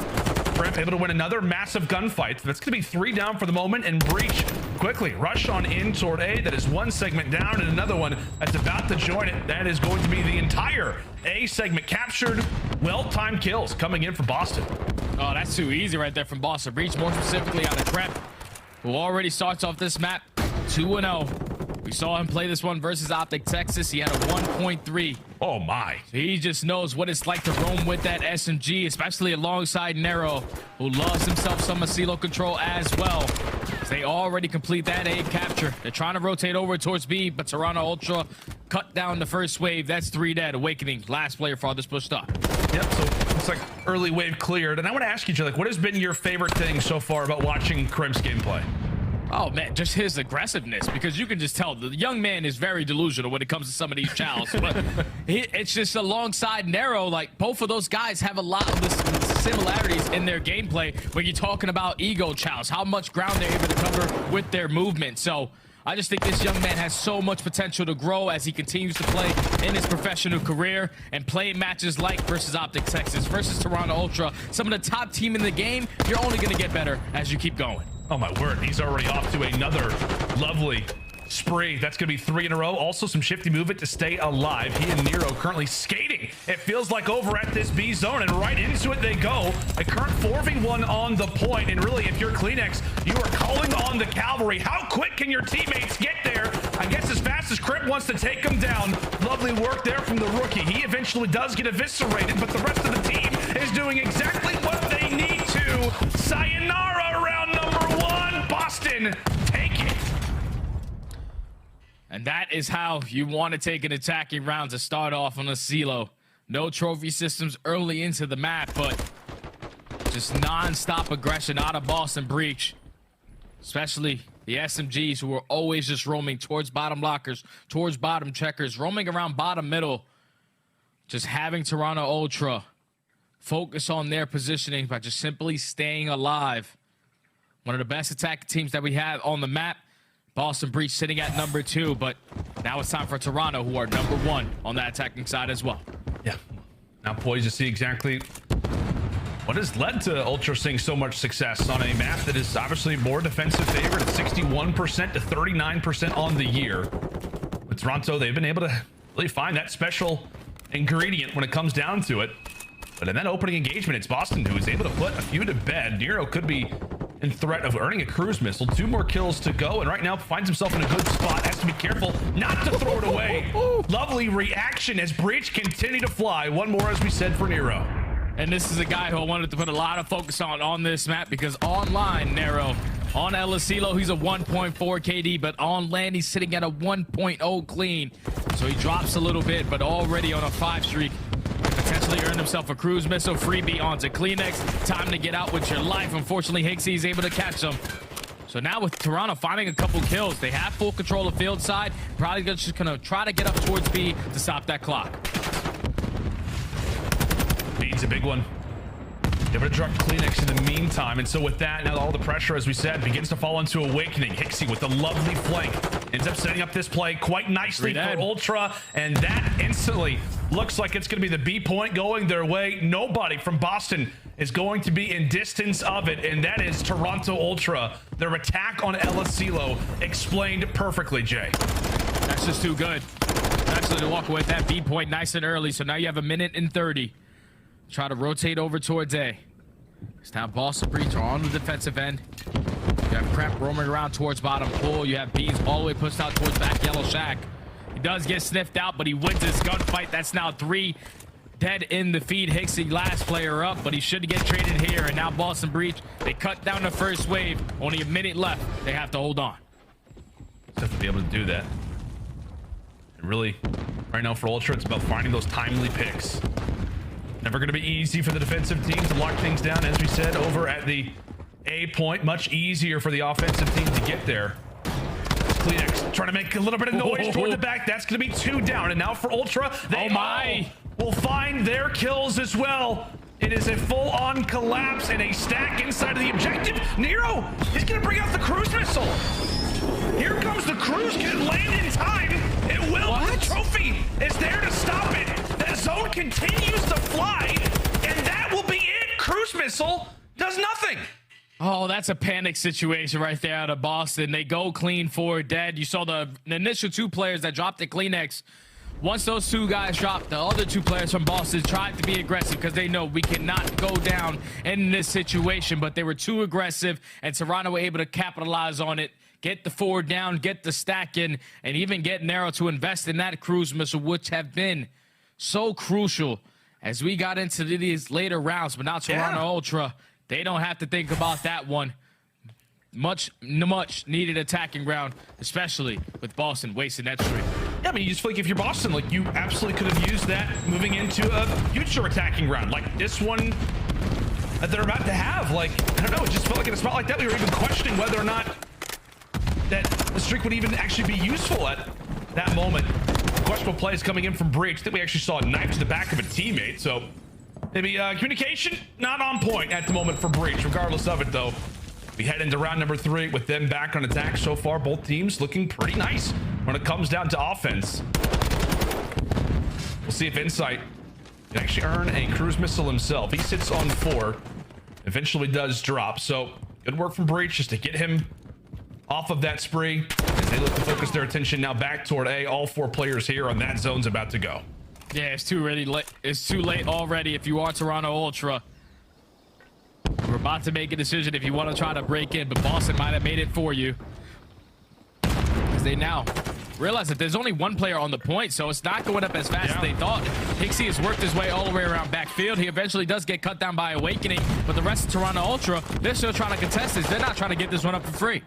[SPEAKER 2] Kremp able to win another massive gunfight. That's going to be 3 down for the moment, and Breach quickly rush on in toward A. That is one segment down, and another one that's about to join it. That is going to be the entire A segment captured. Well-timed kills coming in for Boston.
[SPEAKER 3] Oh, that's too easy right there from Boston Breach, more specifically on the Kremp, who already starts off this map 2-0. We saw him play this one versus OpTic Texas. He had a 1.3.
[SPEAKER 2] Oh my.
[SPEAKER 3] He just knows what it's like to roam with that SMG, especially alongside Nero, who loves himself some Asilo control as well. They already complete that A capture. They're trying to rotate over towards B, but Toronto Ultra cut down the first wave. That's 3 dead. Awakening, last player farthest pushed up.
[SPEAKER 2] Yep, so looks like early wave cleared. And I want to ask you, Jay, like, what has been your favorite thing so far about watching Kremp's gameplay?
[SPEAKER 3] Oh man, just his aggressiveness, because you can just tell the young man is very delusional when it comes to some of these chows. But it's just alongside Nero, like both of those guys have a lot of the similarities in their gameplay when you're talking about ego chows, how much ground they're able to cover with their movement. So I just think this young man has so much potential to grow as he continues to play in his professional career and play matches like versus OpTic Texas, versus Toronto Ultra, some of the top team in the game. You're only going to get better as you keep going.
[SPEAKER 2] Oh my word, he's already off to another lovely spree. That's going to be 3 in a row. Also some shifty movement to stay alive. He and Nero currently skating, it feels like, over at this B zone, and right into it they go. A current 4v1 on the point, and really, if you're Kleenex, you are calling on the cavalry. How quick can your teammates get there? I guess as fast as Kremp wants to take him down. Lovely work there from the rookie. He eventually does get eviscerated, but the rest of the team is doing exactly what they need to. Sayonara, round number 1. Boston, take it.
[SPEAKER 3] And that is how you want to take an attacking round to start off on a silo. No trophy systems early into the map, but just non-stop aggression out of Boston Breach. Especially the SMGs, who are always just roaming towards bottom lockers, towards bottom checkers, roaming around bottom middle. Just having Toronto Ultra focus on their positioning by just simply staying alive. One of the best attack teams that we have on the map. Boston Breach sitting at number 2, but now it's time for Toronto, who are number 1 on that attacking side as well.
[SPEAKER 2] Yeah, now poised to see exactly what has led to Ultra seeing so much success on a map that is obviously more defensive favorite at 61% to 39% on the year. With Toronto, they've been able to really find that special ingredient when it comes down to it. But in that opening engagement, it's Boston who is able to put a few to bed. Nero could be in threat of earning a cruise missile. 2 more kills to go, and right now finds himself in a good spot. Has to be careful not to throw it away. Lovely reaction as Breach continue to fly. 1 more, as we said, for Nero.
[SPEAKER 3] And this is a guy who I wanted to put a lot of focus on this map, because online, Nero, on Elisilo, he's a 1.4 KD, but on land, he's sitting at a 1.0 clean. So he drops a little bit, but already on a 5 streak. potentially earned himself a cruise missile. Freebie onto Kleenex. Time to get out with your life. Unfortunately, HyDra is able to catch him. So now with Toronto finding a couple kills, they have full control of field side. Probably just gonna try to get up towards B to stop that clock.
[SPEAKER 2] B's a big one. They would have dropped Kleenex in the meantime, and so with that, now all the pressure, as we said, begins to fall into Awakening. HyDra with the lovely flank ends up setting up this play quite nicely for Ultra, and that instantly looks like it's going to be the B point going their way. Nobody from Boston is going to be in distance of it, and that is Toronto Ultra. Their attack on Elasilo explained perfectly, Jay.
[SPEAKER 3] That's just too good. Actually, to walk away with that B point nice and early, so now you have 1:30. Try to rotate over towards A. It's now Boston Breach on the defensive end. You have Kremp roaming around towards bottom pool. You have Beans all the way pushed out towards back yellow shack. He does get sniffed out, but he wins his gunfight. That's now 3 dead in the feed. HyDra last player up, but he should get traded here. And now Boston Breach, they cut down the first wave. Only a minute left. They have to hold on.
[SPEAKER 2] Just to be able to do that. And really, right now for Ultra, it's about finding those timely picks. Never going to be easy for the defensive team to lock things down, as we said, over at the A point. Much easier for the offensive team to get there. Kleenex trying to make a little bit of noise toward the back. That's going to be 2 down. And now for Ultra, they will find their kills as well. It is a full-on collapse and a stack inside of the objective. Nero is going to bring out the cruise missile. Here comes the cruise. Can it land in time? It will. The trophy is there to stop it. That zone continues to fly, and that will be it. Cruise missile does nothing.
[SPEAKER 3] Oh, that's a panic situation right there out of Boston. They go clean for dead. You saw the initial 2 players that dropped the Kleenex. Once those 2 guys dropped, the other 2 players from Boston tried to be aggressive because they know we cannot go down in this situation, but they were too aggressive, and Toronto were able to capitalize on it. Get the 4 down, get the stack in, and even get Nero to invest in that cruise missile, which have been so crucial as we got into these later rounds. But now Toronto Ultra, they don't have to think about that one. Much needed attacking round, especially with Boston wasting that streak.
[SPEAKER 2] Yeah, I mean, you just feel like if you're Boston, like you absolutely could have used that moving into a future attacking round, like this one that they're about to have. Like, I don't know, it just felt like in a spot like that, we were even questioning whether or not that the streak would even actually be useful at that moment. Questionable plays coming in from Breach. I think we actually saw a knife to the back of a teammate, so maybe communication not on point at the moment for Breach. Regardless of it, though, we head into round number 3 with them back on attack. So far, both teams looking pretty nice when it comes down to offense. We'll see if Insight can actually earn a cruise missile himself. He sits on 4, eventually does drop, so good work from Breach just to get him off of that spree as they look to focus their attention now back toward A. All 4 players here on that zone's about to go.
[SPEAKER 3] Yeah, it's too late. It's too late already if you are Toronto Ultra. We're about to make a decision if you want to try to break in, but Boston might have made it for you. Because they now realize that there's only 1 player on the point, so it's not going up as fast as they thought. HyDra has worked his way all the way around backfield. He eventually does get cut down by Awakening, but the rest of Toronto Ultra, they're still trying to contest this. They're not trying to get this one up for free.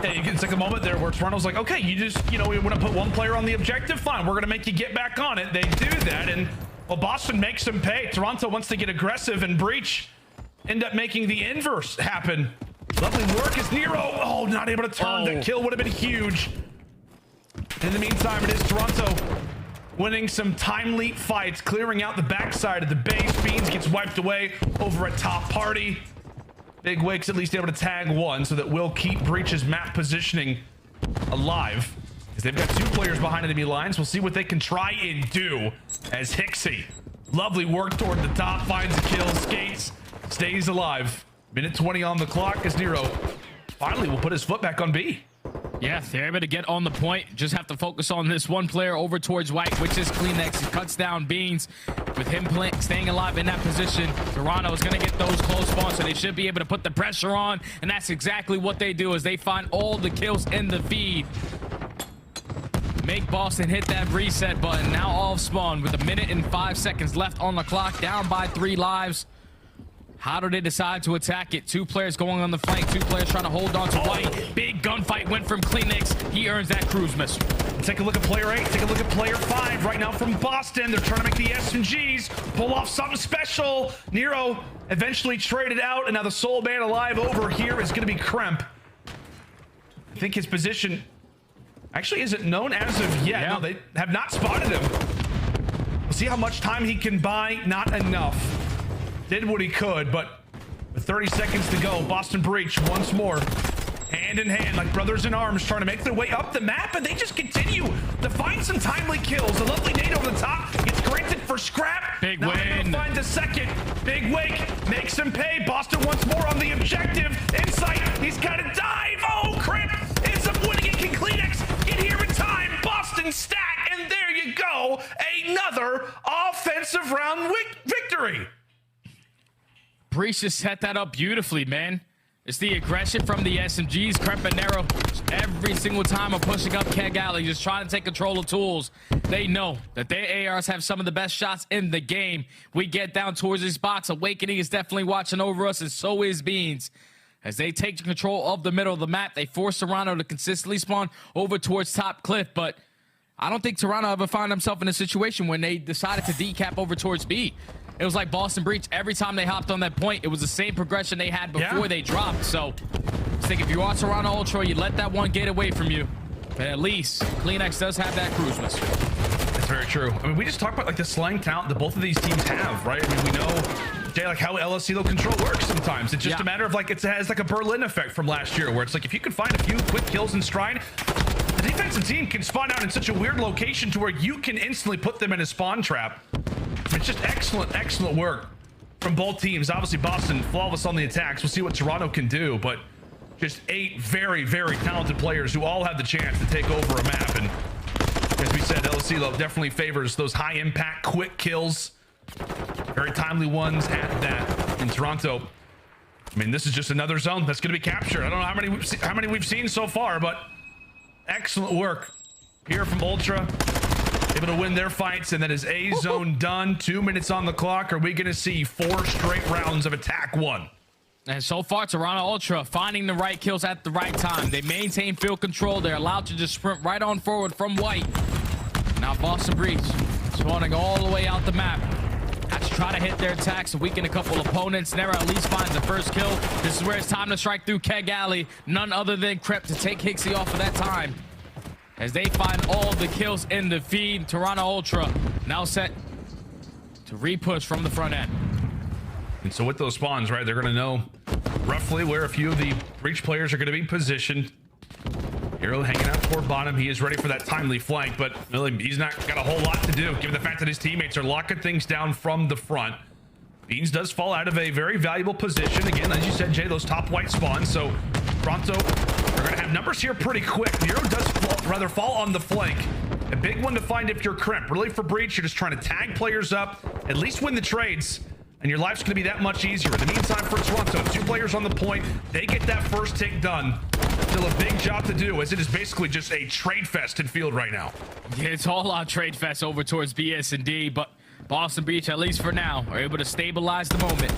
[SPEAKER 2] Yeah, you can take a moment there where Toronto's like, okay, you just, we want to put 1 player on the objective. Fine, we're going to make you get back on it. They do that, and well, Boston makes them pay. Toronto wants to get aggressive, and Breach end up making the inverse happen. Lovely work as Nero, not able to turn. The kill would have been huge. In the meantime, it is Toronto winning some timely fights, clearing out the backside of the base. Beans gets wiped away over at top party. Big Wake's at least able to tag 1, so that will keep Breach's map positioning alive, because they've got 2 players behind enemy lines. We'll see what they can try and do as HyDra, lovely work toward the top, finds a kill, skates, stays alive. Minute 20 on the clock as Nero finally will put his foot back on B.
[SPEAKER 3] Yeah, they're able to get on the point. Just have to focus on this 1 player over towards White, which is Kleenex. He cuts down Beans. With him staying alive in that position, Toronto is going to get those close spawns, so they should be able to put the pressure on, and that's exactly what they do, is they find all the kills in the feed. Make Boston hit that reset button. Now all spawn with 1 minute and 5 seconds left on the clock, down by 3 lives. How do they decide to attack it? 2 players going on the flank, 2 players trying to hold on to White. Big gunfight went from KiSMET. He earns that cruise missile.
[SPEAKER 2] Take a look at player 8. Take a look at player 5 right now from Boston. They're trying to make the SMGs pull off something special. Nero eventually traded out, and now the sole man alive over here is going to be Kremp. I think his position actually isn't known as of yet.
[SPEAKER 3] Yeah.
[SPEAKER 2] No, they have not spotted him. We'll see how much time he can buy. Not enough. Did what he could, but with 30 seconds to go, Boston Breach once more. Hand in hand, like brothers in arms, trying to make their way up the map, and they just continue to find some timely kills. A lovely nade over the top gets granted for Scrap.
[SPEAKER 3] Big
[SPEAKER 2] now
[SPEAKER 3] win.
[SPEAKER 2] Find the second. Big wake makes him pay. Boston once more on the objective. Insight, he's got to dive. Oh, Kremp ends up winning it. Can KiSMET get here in time? Boston stat, and there you go. Another offensive round victory.
[SPEAKER 3] Breach just set that up beautifully, man. It's the aggression from the SMGs. Kremp and Nero, every single time are pushing up Keg Alley, just trying to take control of tools. They know that their ARs have some of the best shots in the game. We get down towards these spots. Awakening is definitely watching over us, and so is Beans. As they take control of the middle of the map, they force Toronto to consistently spawn over towards top cliff, but I don't think Toronto ever found themselves in a situation when they decided to decap over towards B. It was like Boston Breach. Every time they hopped on that point, it was the same progression they had before they dropped. So I think if you are Toronto Ultra, you let that one get away from you. But at least KiSMET does have that cruise missile.
[SPEAKER 2] That's very true. I mean, we just talked about like the slang talent that both of these teams have, right? I mean, we know, Jay, like how LSCLO control works sometimes. It's just a matter of like, it has like a Berlin effect from last year, where it's like if you can find a few quick kills in stride, the defensive team can spawn out in such a weird location to where you can instantly put them in a spawn trap. It's just excellent work from both teams. Obviously, Boston flawless on the attacks. We'll see what Toronto can do, but just 8 very talented players who all have the chance to take over a map. And as we said, LSCLO definitely favors those high impact, quick kills. Very timely ones at that. In Toronto, I mean, this is just another zone that's going to be captured. I don't know how many we've seen so far, but excellent work here from Ultra. Able to win their fights, and that is A zone done. 2 minutes on the clock. Are we going to see 4 straight rounds of attack 1?
[SPEAKER 3] And so far, Toronto Ultra finding the right kills at the right time. They maintain field control. They're allowed to just sprint right on forward from White. Now Boston Breach spawning all the way out the map. Have to try to hit their attacks and weaken a couple opponents. Nero at least finds the first kill. This is where it's time to strike through Keg Alley. None other than Kremp to take Hixie off of that time. As they find all the kills in the feed, Toronto Ultra now set to re-push from the front end.
[SPEAKER 2] And so with those spawns, right, they're going to know roughly where a few of the Breach players are going to be positioned. Nero hanging out toward bottom. He is ready for that timely flank, but really, he's not got a whole lot to do, given the fact that his teammates are locking things down from the front. Beans does fall out of a very valuable position. Again, as you said, Jay, those top white spawns. So Toronto are going to have numbers here pretty quick. Nero does fall on the flank. A big one to find if you're Kremp. Really for Breach, you're just trying to tag players up, at least win the trades, and your life's going to be that much easier. In the meantime, for Toronto, 2 players on the point. They get that first tick done. Still a big job to do, as it is basically just a trade fest in field right now.
[SPEAKER 3] Yeah, it's all on trade fest over towards BS&D, but Boston Breach, at least for now, are able to stabilize the moment.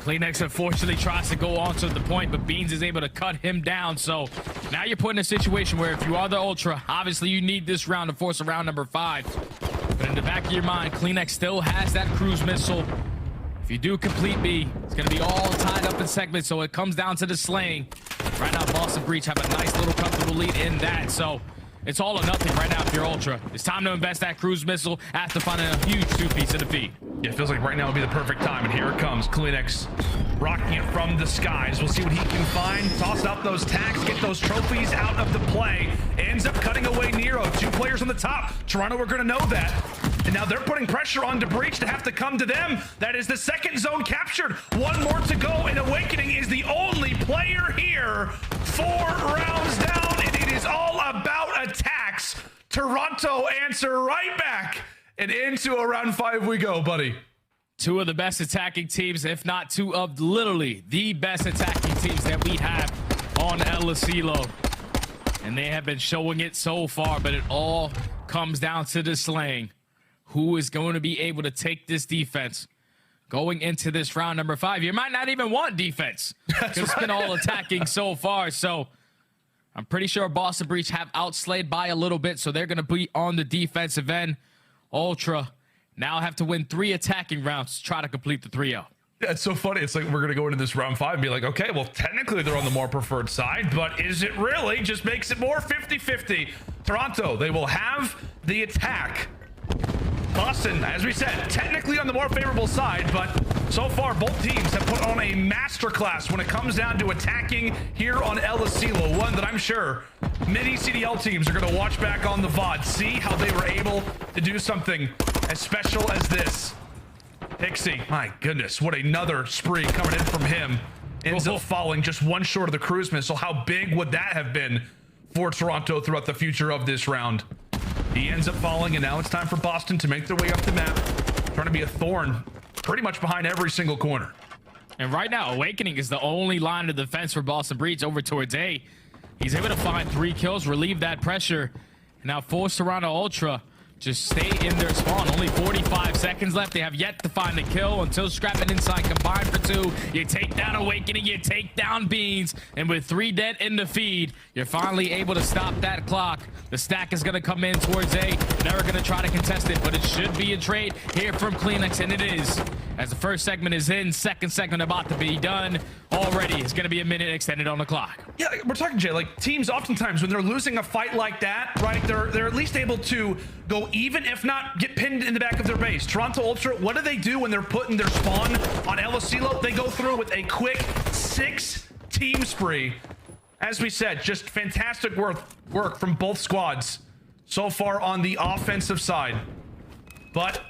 [SPEAKER 3] KiSMET unfortunately tries to go on to the point, but Beans is able to cut him down. So now you're put in a situation where if you are the Ultra, obviously you need this round to force a round number 5. But in the back of your mind, KiSMET still has that cruise missile. If you do complete B, it's going to be all tied up in segments, so it comes down to the slaying. Right now, Boston Breach have a nice little comfortable lead in that, so it's all or nothing right now if you're Ultra. It's time to invest that cruise missile after finding a huge 2-piece in the feed.
[SPEAKER 2] Yeah, it feels like right now would be the perfect time, and here it comes. KiSMET rocking it from the skies. We'll see what he can find. Toss out those tags, get those trophies out of the play. Ends up cutting away Nero. 2 players on the top. Toronto are going to know that. And now they're putting pressure on Breach to have to come to them. That is the second zone captured. 1 more to go, and Awakening is the only player here. 4 rounds down, and it is all about attacks. Toronto answer right back, and into a round 5 we go, buddy.
[SPEAKER 3] 2 of the best attacking teams, if not 2 of literally the best attacking teams that we have on LSCLO. And they have been showing it so far, but it all comes down to the slaying. Who is going to be able to take this defense going into this round number 5. You might not even want defense. It's been all attacking so far. So I'm pretty sure Boston Breach have outslayed by a little bit. So they're going to be on the defensive end. Ultra now have to win 3 attacking rounds to try to complete the 3-0.
[SPEAKER 2] Yeah, it's so funny. It's like we're going to go into this round 5 and be like, okay, well, technically they're on the more preferred side, but is it really? Just makes it more 50-50. Toronto, they will have the attack. Boston, as we said, technically on the more favorable side, but so far both teams have put on a masterclass when it comes down to attacking here on El Asilo, one that I'm sure many CDL teams are going to watch back on the VOD, see how they were able to do something as special as this. Pixie, my goodness, what another spree coming in from him. Ends up falling just one short of the cruise missile. How big would that have been for Toronto throughout the future of this round? He ends up falling, and now it's time for Boston to make their way up the map, trying to be a thorn pretty much behind every single corner.
[SPEAKER 3] And right now, Awakening is the only line of defense for Boston Breach over towards A. He's able to find 3 kills, relieve that pressure, and now force Toronto Ultra just stay in their spawn. Only 45 seconds left. They have yet to find a kill until Scrapz and Inside combine for 2. You take down Awakening, you take down Beans, and with 3 dead in the feed, you're finally able to stop that clock. The stack is going to come in towards A. They're going to try to contest it, but it should be a trade here from Kleenex, and it is. As the first segment is in, second segment about to be done already. It's going to be a minute extended on the clock.
[SPEAKER 2] Yeah, we're talking, Jay, like teams oftentimes when they're losing a fight like that, right, they're at least able to go even, if not get pinned in the back of their base. Toronto Ultra, what do they do when they're putting their spawn on El Asilo? They go through with a quick 6-team spree. As we said, just fantastic work from both squads so far on the offensive side. But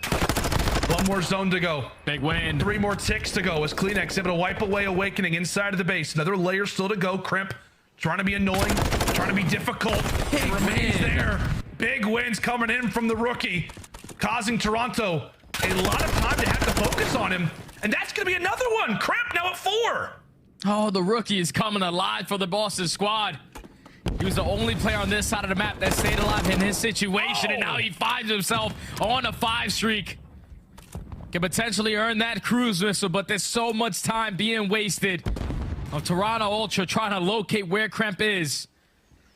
[SPEAKER 2] one more zone to go.
[SPEAKER 3] Big win.
[SPEAKER 2] 3 more ticks to go as Kleenex able to wipe away Awakening inside of the base. Another layer still to go. Kremp trying to be annoying, trying to be difficult. He remains there. Big wins coming in from the rookie, causing Toronto a lot of time to have to focus on him. And that's going to be another one. Kremp now at 4.
[SPEAKER 3] Oh, the rookie is coming alive for the Boston squad. He was the only player on this side of the map that stayed alive in his situation, and now he finds himself on a 5 streak. Can potentially earn that cruise missile, but there's so much time being wasted on Toronto Ultra trying to locate where Kremp is.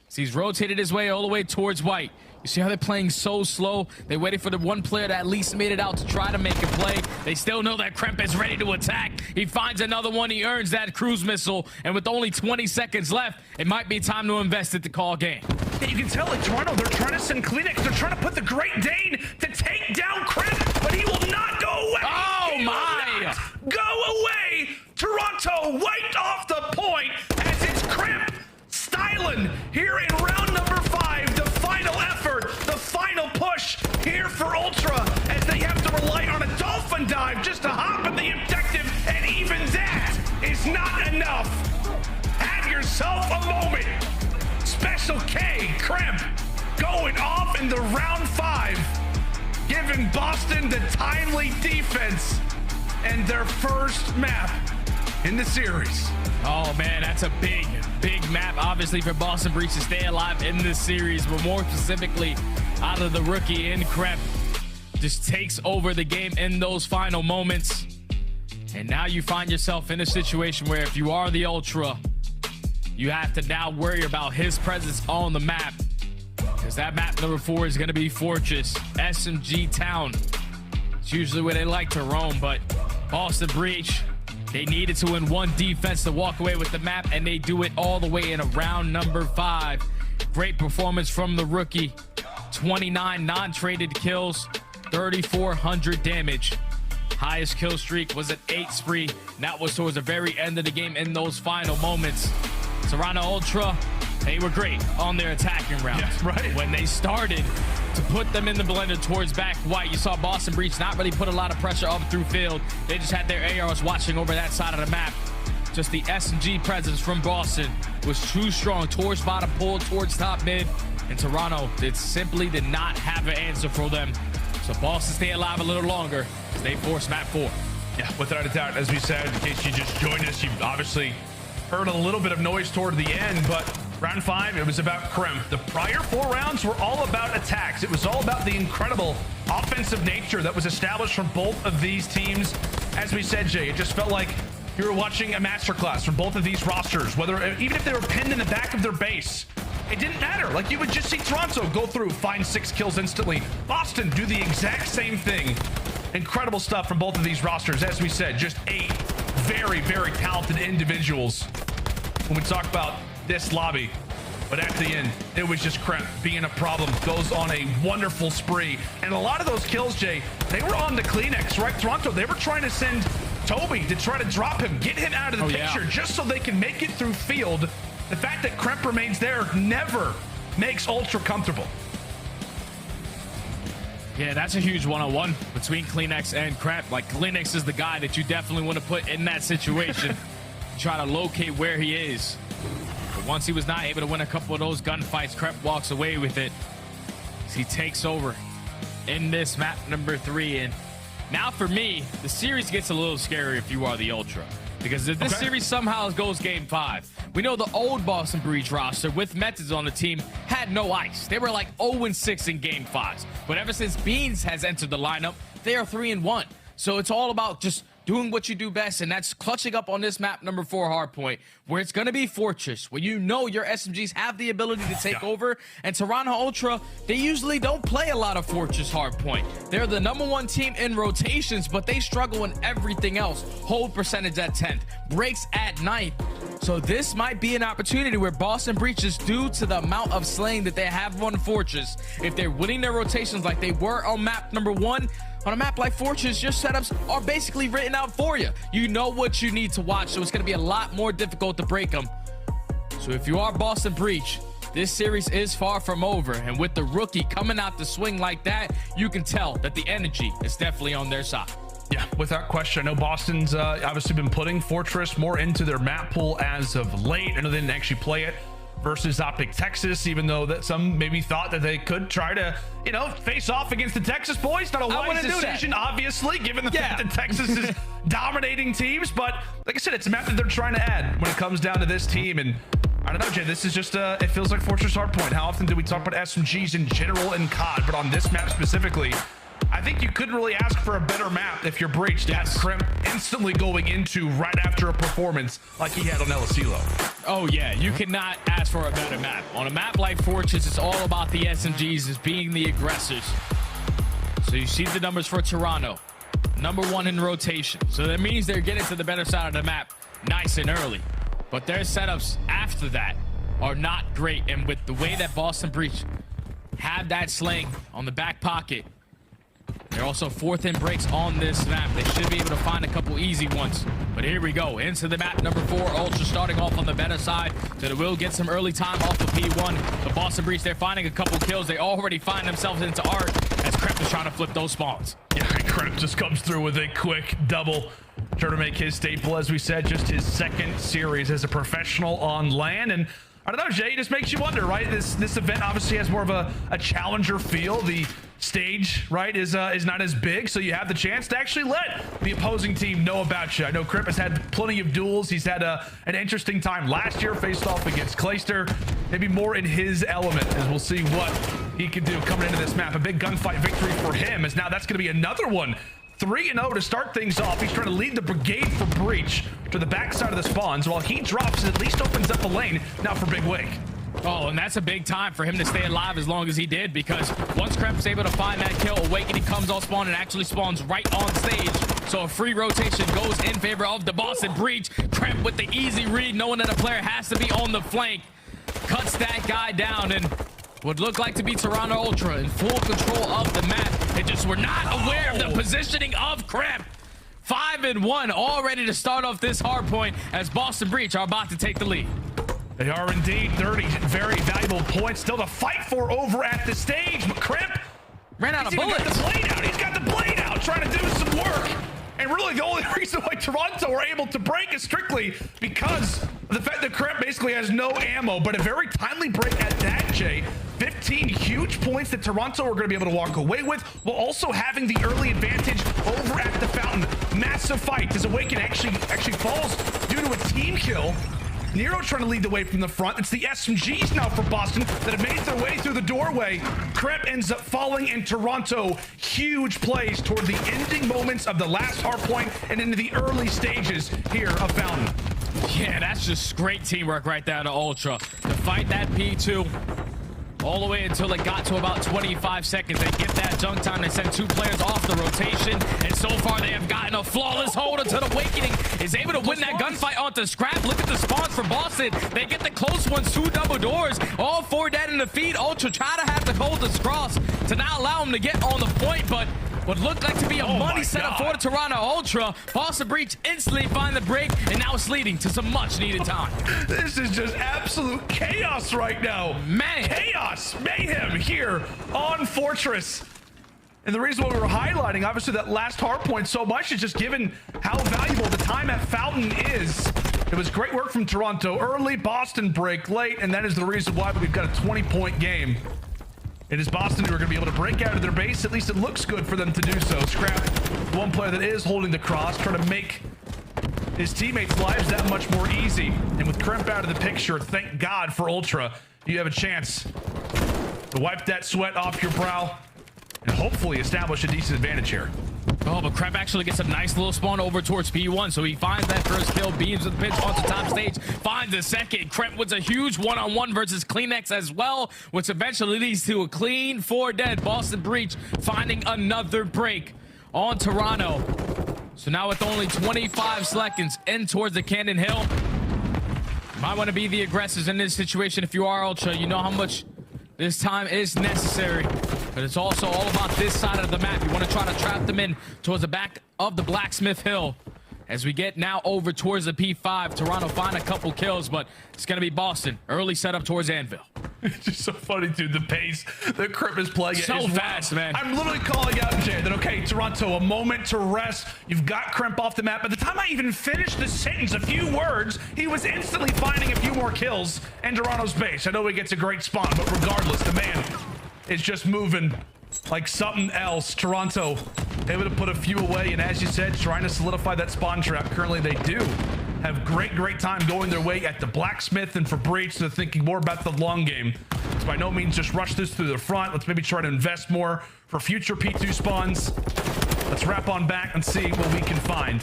[SPEAKER 3] So he's rotated his way all the way towards white. You see how they're playing so slow? They waited for the one player that at least made it out to try to make a play. They still know that Kremp is ready to attack. He finds another one. He earns that cruise missile. And with only 20 seconds left, it might be time to invest it to call game.
[SPEAKER 2] Yeah, you can tell like Toronto, they're trying to send Kleenex. They're trying to put the Great Dane to take down Kremp, but he will not go away.
[SPEAKER 3] Oh, my.
[SPEAKER 2] Go away. Toronto wiped off the point as it's Kremp styling here in round number 5. The final effort, the final push here for Ultra as they have to rely on a dolphin dive just to hop at the objective, and even that is not enough. Have yourself a moment. Special K, Kremp, going off in the round 5, giving Boston the timely defense and their first map in the series.
[SPEAKER 3] Oh, man, that's a big map, obviously, for Boston Breach to stay alive in this series, but more specifically, out of the rookie in Kremp, just takes over the game in those final moments. And now you find yourself in a situation where if you are the Ultra, you have to now worry about his presence on the map, because that map number 4 is going to be Fortress, SMG Town. It's usually where they like to roam, but Boston Breach, they needed to win 1 defense to walk away with the map, and they do it all the way in a round number 5. Great performance from the rookie. 29 non-traded kills, 3,400 damage. Highest kill streak was an 8 spree. And that was towards the very end of the game in those final moments. Toronto Ultra, they were great on their attacking round.
[SPEAKER 2] Yeah, right.
[SPEAKER 3] When they started to put them in the blender towards back white, you saw Boston Breach not really put a lot of pressure up through field. They just had their ARs watching over that side of the map. Just the SMG presence from Boston was too strong towards bottom, pulled towards top mid, and Toronto simply did not have an answer for them. So Boston stay alive a little longer as they force map 4.
[SPEAKER 2] Yeah, without a doubt, as we said, in case you just joined us, you've obviously heard a little bit of noise toward the end, but round 5, it was about Kremp. The prior 4 rounds were all about attacks. It was all about the incredible offensive nature that was established from both of these teams. as we said, Jay, it just felt like you were watching a masterclass from both of these rosters, whether even if they were pinned in the back of their base. It didn't matter. Like, you would just see Toronto go through, find 6 kills instantly. Boston do the exact same thing. Incredible stuff from both of these rosters. As we said, just 8 very, very talented individuals when we talk about this lobby. But at the end, it was just Kremp being a problem. Goes on a wonderful spree. And a lot of those kills, Jay, they were on the Kleenex, right? Toronto, they were trying to send Toby to try to drop him, get him out of the picture, just so they can make it through field. The fact that Kremp remains there never makes Ultra comfortable.
[SPEAKER 3] Yeah, that's a huge one-on-one between Kleenex and Kremp. Like, Kleenex is the guy that you definitely want to put in that situation. Try to locate where he is. But once he was not able to win a couple of those gunfights, Kremp walks away with it. He takes over in this map number 3. And now for me, the series gets a little scary if you are the Ultra. Because if this series somehow goes game 5, we know the old Boston Breach roster with Methods on the team had no ice. They were like 0-6 in game 5s. But ever since Beans has entered the lineup, they are 3-1. So it's all about just doing what you do best, and that's clutching up on this map number 4 hardpoint, where it's going to be Fortress, where you know your SMGs have the ability to take over. And Toronto Ultra, they usually don't play a lot of Fortress hardpoint. They're the #1 team in rotations, but they struggle in everything else. Hold percentage at 10th, breaks at 9th. So this might be an opportunity where Boston Breaches, due to the amount of slaying that they have on Fortress, if they're winning their rotations like they were on map number 1, on a map like Fortress, your setups are basically written out for you. You know what you need to watch, so it's going to be a lot more difficult to break them. So if you are Boston Breach, this series is far from over. And with the rookie coming out the swing like that, you can tell that the energy is definitely on their side.
[SPEAKER 2] Yeah, without question. I know Boston's obviously been putting Fortress more into their map pool as of late. I know they didn't actually play it versus OpTic Texas, even though that some maybe thought that they could try to, you know, face off against the Texas boys. Not a wise decision, obviously, given the fact that Texas is dominating teams. But like I said, it's a map that they're trying to add when it comes down to this team. And I don't know, Jay, this is just, it feels like Fortress hardpoint. How often do we talk about SMGs in general in COD? But on this map specifically, I think you couldn't really ask for a better map if you're Breached. Yes. Kremp instantly going into right after a performance like he had on LSELO.
[SPEAKER 3] Oh yeah, you cannot ask for a better map. On a map like Fortress, it's all about the SMGs as being the aggressors. So you see the numbers for Toronto, #1 in rotation. So that means they're getting to the better side of the map nice and early. But their setups after that are not great. And with the way that Boston Breach have that sling on the back pocket, they're also 4th in breaks on this map. They should be able to find a couple easy ones. But here we go, into the map number 4. Ultra starting off on the better side, so they will get some early time off of P1. The Boston Breach, they're finding a couple kills. They already find themselves into art as Kremp is trying to flip those spawns.
[SPEAKER 2] Yeah, Kremp just comes through with a quick double. Trying to make his staple, as we said, just his 2nd series as a professional on LAN. And I don't know, Jay, it just makes you wonder, right? This event obviously has more of a challenger feel. The stage, right, is not as big, so you have the chance to actually let the opposing team know about you. I know Kremp has had plenty of duels. He's had an interesting time last year, faced off against Clayster. Maybe more in his element, as we'll see what he can do coming into this map. A big gunfight victory for him, as now that's going to be another one. 3-0 to start things off. He's trying to lead the brigade for Breach to the backside of the spawns. While he drops, it at least opens up the lane now for Big Wig.
[SPEAKER 3] Oh, and that's a big time for him to stay alive as long as he did, because once Kremp's able to find that kill, Awakening comes on spawn and actually spawns right on stage. So a free rotation goes in favor of the Boston Breach. Kremp with the easy read, knowing that a player has to be on the flank, cuts that guy down, and would look like to be Toronto Ultra in full control of the map. They just were not aware of the positioning of Kremp. 5-1, all ready to start off this hard point as Boston Breach are about to take the lead.
[SPEAKER 2] They are indeed. 30 very valuable points still to fight for over at the stage. But Kremp
[SPEAKER 3] ran out of bullets.
[SPEAKER 2] He's got the blade out. He's got the blade out, trying to do some work. And really, the only reason why Toronto were able to break is strictly because of the fact that Kremp basically has no ammo, but a very timely break at that, Jay. 15 huge points that Toronto are going to be able to walk away with, while also having the early advantage over at the fountain. Massive fight as Awakening actually falls due to a team kill. Nero trying to lead the way from the front. It's the SMGs now for Boston that have made their way through the doorway. Kremp ends up falling in Toronto. Huge plays toward the ending moments of the last hard point and into the early stages here of Fountain.
[SPEAKER 3] Yeah, that's just great teamwork right there to Ultra. To fight that P2 all the way until it got to about 25 seconds. They get that junk time. They send 2 players off the rotation. And so far, they have gotten a flawless hold until the Awakening is able to win that gunfight onto Scrapz. Look at the spawns for Boston. They get the close ones, 2 double doors. All 4 dead in the feed. Ultra try to have to hold this cross to not allow him to get on the point, but what looked like to be a money setup for the Toronto Ultra. Boston Breach instantly find the break, and now it's leading to some much needed time.
[SPEAKER 2] This is just absolute chaos right now.
[SPEAKER 3] Man.
[SPEAKER 2] Chaos, mayhem here on Fortress. And the reason why we were highlighting, obviously, that last hard point so much is just given how valuable the time at Fountain is. It was great work from Toronto early, Boston break late, and that is the reason why we've got a 20-point game. It is Boston who are going to be able to break out of their base. At least it looks good for them to do so. Scrapz, one player that is holding the cross, trying to make his teammates' lives that much more easy. And with Kremp out of the picture, thank God for Ultra, you have a chance to wipe that sweat off your brow and hopefully establish a decent advantage here.
[SPEAKER 3] Oh, but Kremp actually gets a nice little spawn over towards P1, so he finds that first kill, beams with the pinch onto top stage, finds the second. Kremp wins a huge one-on-one versus Kleenex as well, which eventually leads to a clean 4 dead. Boston Breach finding another break on Toronto. So now with only 25 seconds in towards the Cannon Hill, you might want to be the aggressors in this situation. If you are Ultra, you know how much this time is necessary, but it's also all about this side of the map. You want to try to trap them in towards the back of the Blacksmith Hill. As we get now over towards the P5, Toronto find a couple kills, but it's going to be Boston. Early setup towards Anvil.
[SPEAKER 2] It's just so funny, dude, the pace that Kremp is playing
[SPEAKER 3] So
[SPEAKER 2] is
[SPEAKER 3] fast, man.
[SPEAKER 2] I'm literally calling out, Jay, that, okay, Toronto, a moment to rest. You've got Kremp off the map. By the time I even finished the sentence, a few words, he was instantly finding a few more kills in Toronto's base. I know he gets a great spawn, but regardless, the man is just moving like something else. Toronto able to put a few away, and as you said, trying to solidify that spawn trap. Currently, they do have great time going their way at the Blacksmith, and for Breach, they're thinking more about the long game. It's by no means just rush this through the front. Let's maybe try to invest more for future P2 spawns. Let's wrap on back and see what we can find.